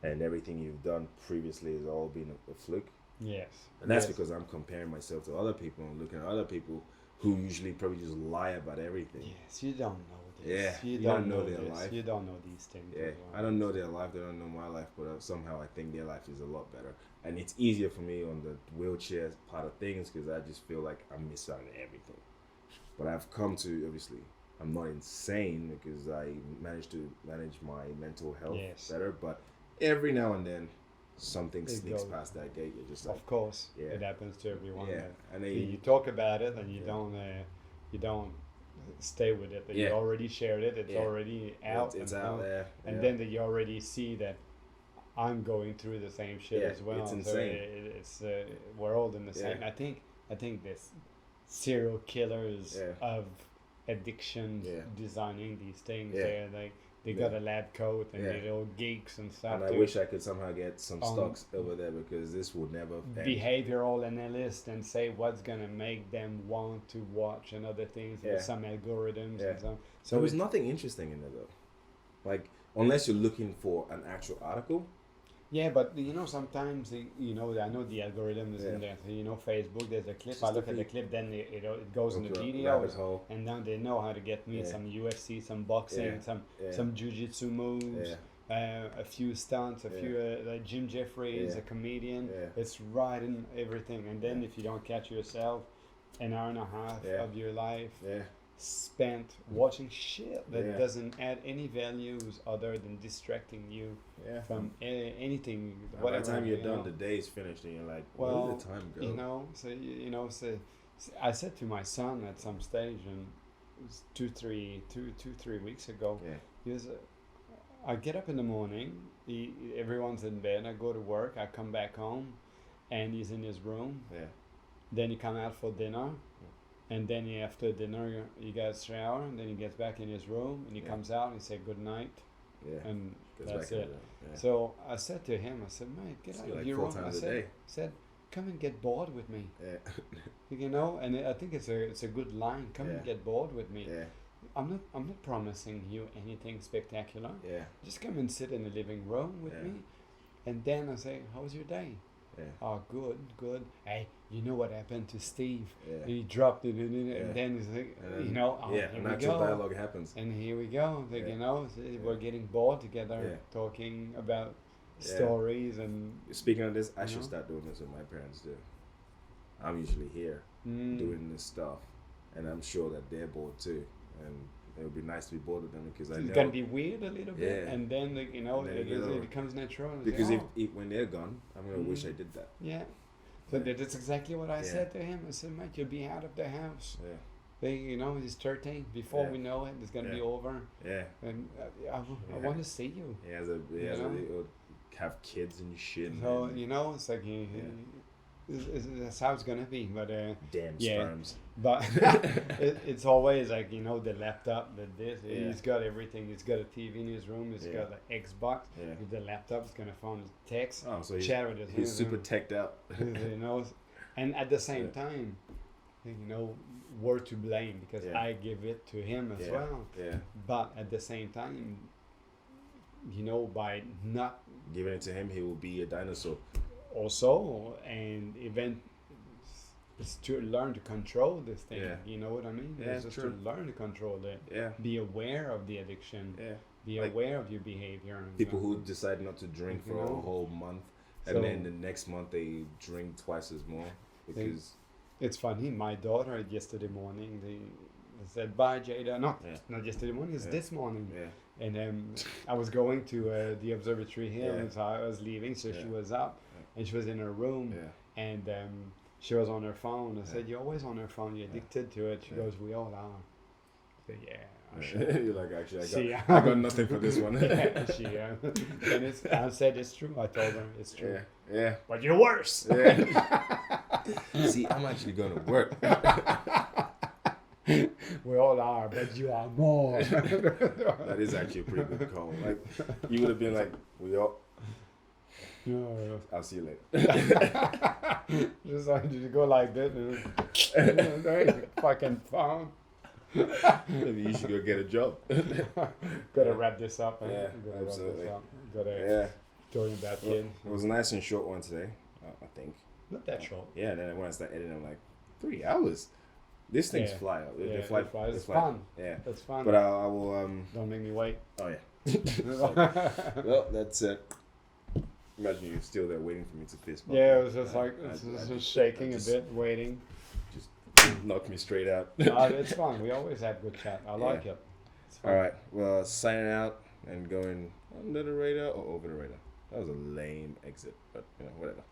and everything you've done previously has all been a fluke. Yes. And that's Yes. because I'm comparing myself to other people and looking at other people who usually probably just lie about everything. Yes, you don't know this. Yeah, you you don't don't know know their this. life. You don't know these things. Yeah, as well. I don't know their life, they don't know my life, but somehow I think their life is a lot better. And it's easier for me on the wheelchair part of things because I just feel like I'm missing out on everything. But I've come to, obviously, I'm not insane because I managed to manage my mental health Yes. better, but every now and then something It sneaks goes. past that gate. You're just like, Of course, Yeah. it happens to everyone. yeah. but And you then, talk about it and you Yeah. don't stay with it. That Yeah. you already shared it. It's Yeah. already out. it's and out so- there. And yeah. then that you already see that I'm going through the same shit Yeah, as well. it's So insane. it's we're all in the same. Yeah. I think this serial killers Yeah. of addiction Yeah. designing these things. Yeah. They got Yeah. a lab coat and Yeah. they're all geeks and stuff. And I to wish I could somehow get some Um, stocks over there because this would never end. behavioral analyst and say what's gonna make them want to watch and other things Yeah. with some algorithms Yeah. and so. So there was it- nothing interesting in there though. Like unless you're looking for an actual article. Yeah, but you know sometimes I know the algorithm is Yeah. in there. So, Facebook, there's a clip. Just I a look at the feed. clip, then it goes in the Into a video, rabbit hole. and now they know how to get me Yeah. some UFC, some boxing, Yeah. Yeah. some jiu-jitsu moves, a few stunts, a Yeah. few like Jim Jeffries, Yeah. a comedian. Yeah. It's right in everything. And then Yeah. if you don't catch yourself, an hour and a half Yeah. of your life Yeah. spent watching shit that Yeah. doesn't add any values other than distracting you Yeah. from anything. By Whatever. the time you're you done, know. the day is finished, and you're like, Well, where did the time go? so I said to my son at some stage, and it was two, 3 weeks ago. Yeah. He was, I get up in the morning. Everyone's in bed. I go to work. I come back home, and he's in his room. Yeah. Then he come out for dinner, and then after dinner he gets shower, and then he gets back in his room, and he Yeah. comes out and he said good night, Yeah. and Goes that's back it. into that, yeah. So I said to him, I said, mate, get See out you of like your 4 room. I times a said, day. said, come and get bored with me. Yeah. You know, and I think it's a good line. Come and Yeah. get bored with me. Yeah. I'm not promising you anything spectacular. Yeah. Just come and sit in the living room with Yeah. me, and then I say, "How was your day?" Yeah. Oh, good. Hey, you know what happened to Steve? Yeah. He dropped it, Yeah. and then he's like, And then, you know, oh, yeah, here a we natural go. dialogue happens. And here we go. Like, Yeah. you know, we're getting bored together, Yeah. talking about Yeah. stories and Speaking of this, I You should know? start doing this with my parents too. I'm usually here doing this stuff, and I'm sure that they're bored too. And it would be nice to be bored with them because I it's know gonna be weird a little bit, Yeah. and then like, you know, There it, you go. it becomes natural. and because say, if, "Oh, if when they're gone, I'm gonna wish I did that. yeah." So that's exactly what I Yeah. said to him. I said, "Mate, you'll be out of the house." Yeah, They, you know, he's 13. Before Yeah. we know it, it's gonna be Yeah. over. yeah. And I Yeah. want to see you. He has a he'll have kids and shit. So and you know, it's like that's how it's gonna be. But damn yeah. sperms. but it's always like, you know, the laptop, this. Yeah. He's got everything. He's got a TV in his room. He's Yeah. got an Xbox. Yeah. With the laptop, he's gonna phone, text, Oh, so chat with his he's super teched out. you know, and at the same Yeah. time, you know, we're to blame because Yeah. I give it to him as Yeah. well. Yeah, But at the same time, you know, by not giving it to him, he will be a dinosaur. also and event it's to learn to control this thing. Yeah. You know what I mean? Yeah, It's just true. to learn to control it. Yeah, Be aware of the addiction. yeah. Be Like aware of your behavior. and People so- who decide not to drink You for a know? whole month, and So- then the next month they drink twice as more because It's funny. My daughter yesterday morning they said bye, Jada. Yeah. Not yesterday morning. It's Yeah. this morning. yeah, And I was going to the observatory here, Yeah. and so I was leaving. So she Yeah. was up, and she was in her room, yeah, and she was on her phone. I said, Yeah. "You're always on her phone. You're addicted to it." She Yeah. goes, "We all are." I said, "Yeah." I should." You're like, actually, See, I got nothing for this one. Yeah, she, and I said it's true. I told her it's true. Yeah, yeah, But you're worse. yeah. See, I'm actually gonna work. We all are, but you are more. That is actually a pretty good call. Like, you would have been like, we all. No. I'll see you later. Just like you go like this, and there you fucking phone. Maybe you should go get a job. Gotta wrap this up. Yeah, Gotta wrap absolutely. this up. Gotta Yeah, throw in that well, kid. it was a nice and short one today. I think. Not that short. Yeah, and then when I start editing, I'm like, 3 hours. These things Yeah. fly out. Yeah, They fly. they fly. It's they fly. fun. Yeah, That's fun. but I will. Don't make me wait. Oh yeah. Well, that's it. Imagine you're still there waiting for me to fist bump. Yeah, it was just I- like I- it's I just shaking just- a bit, waiting. Just knock me straight out. It's fun. We always have good chat. I like it. It's fun. All right. Well, signing out and going under the radar or over the radar. That was a lame exit, but you know, whatever.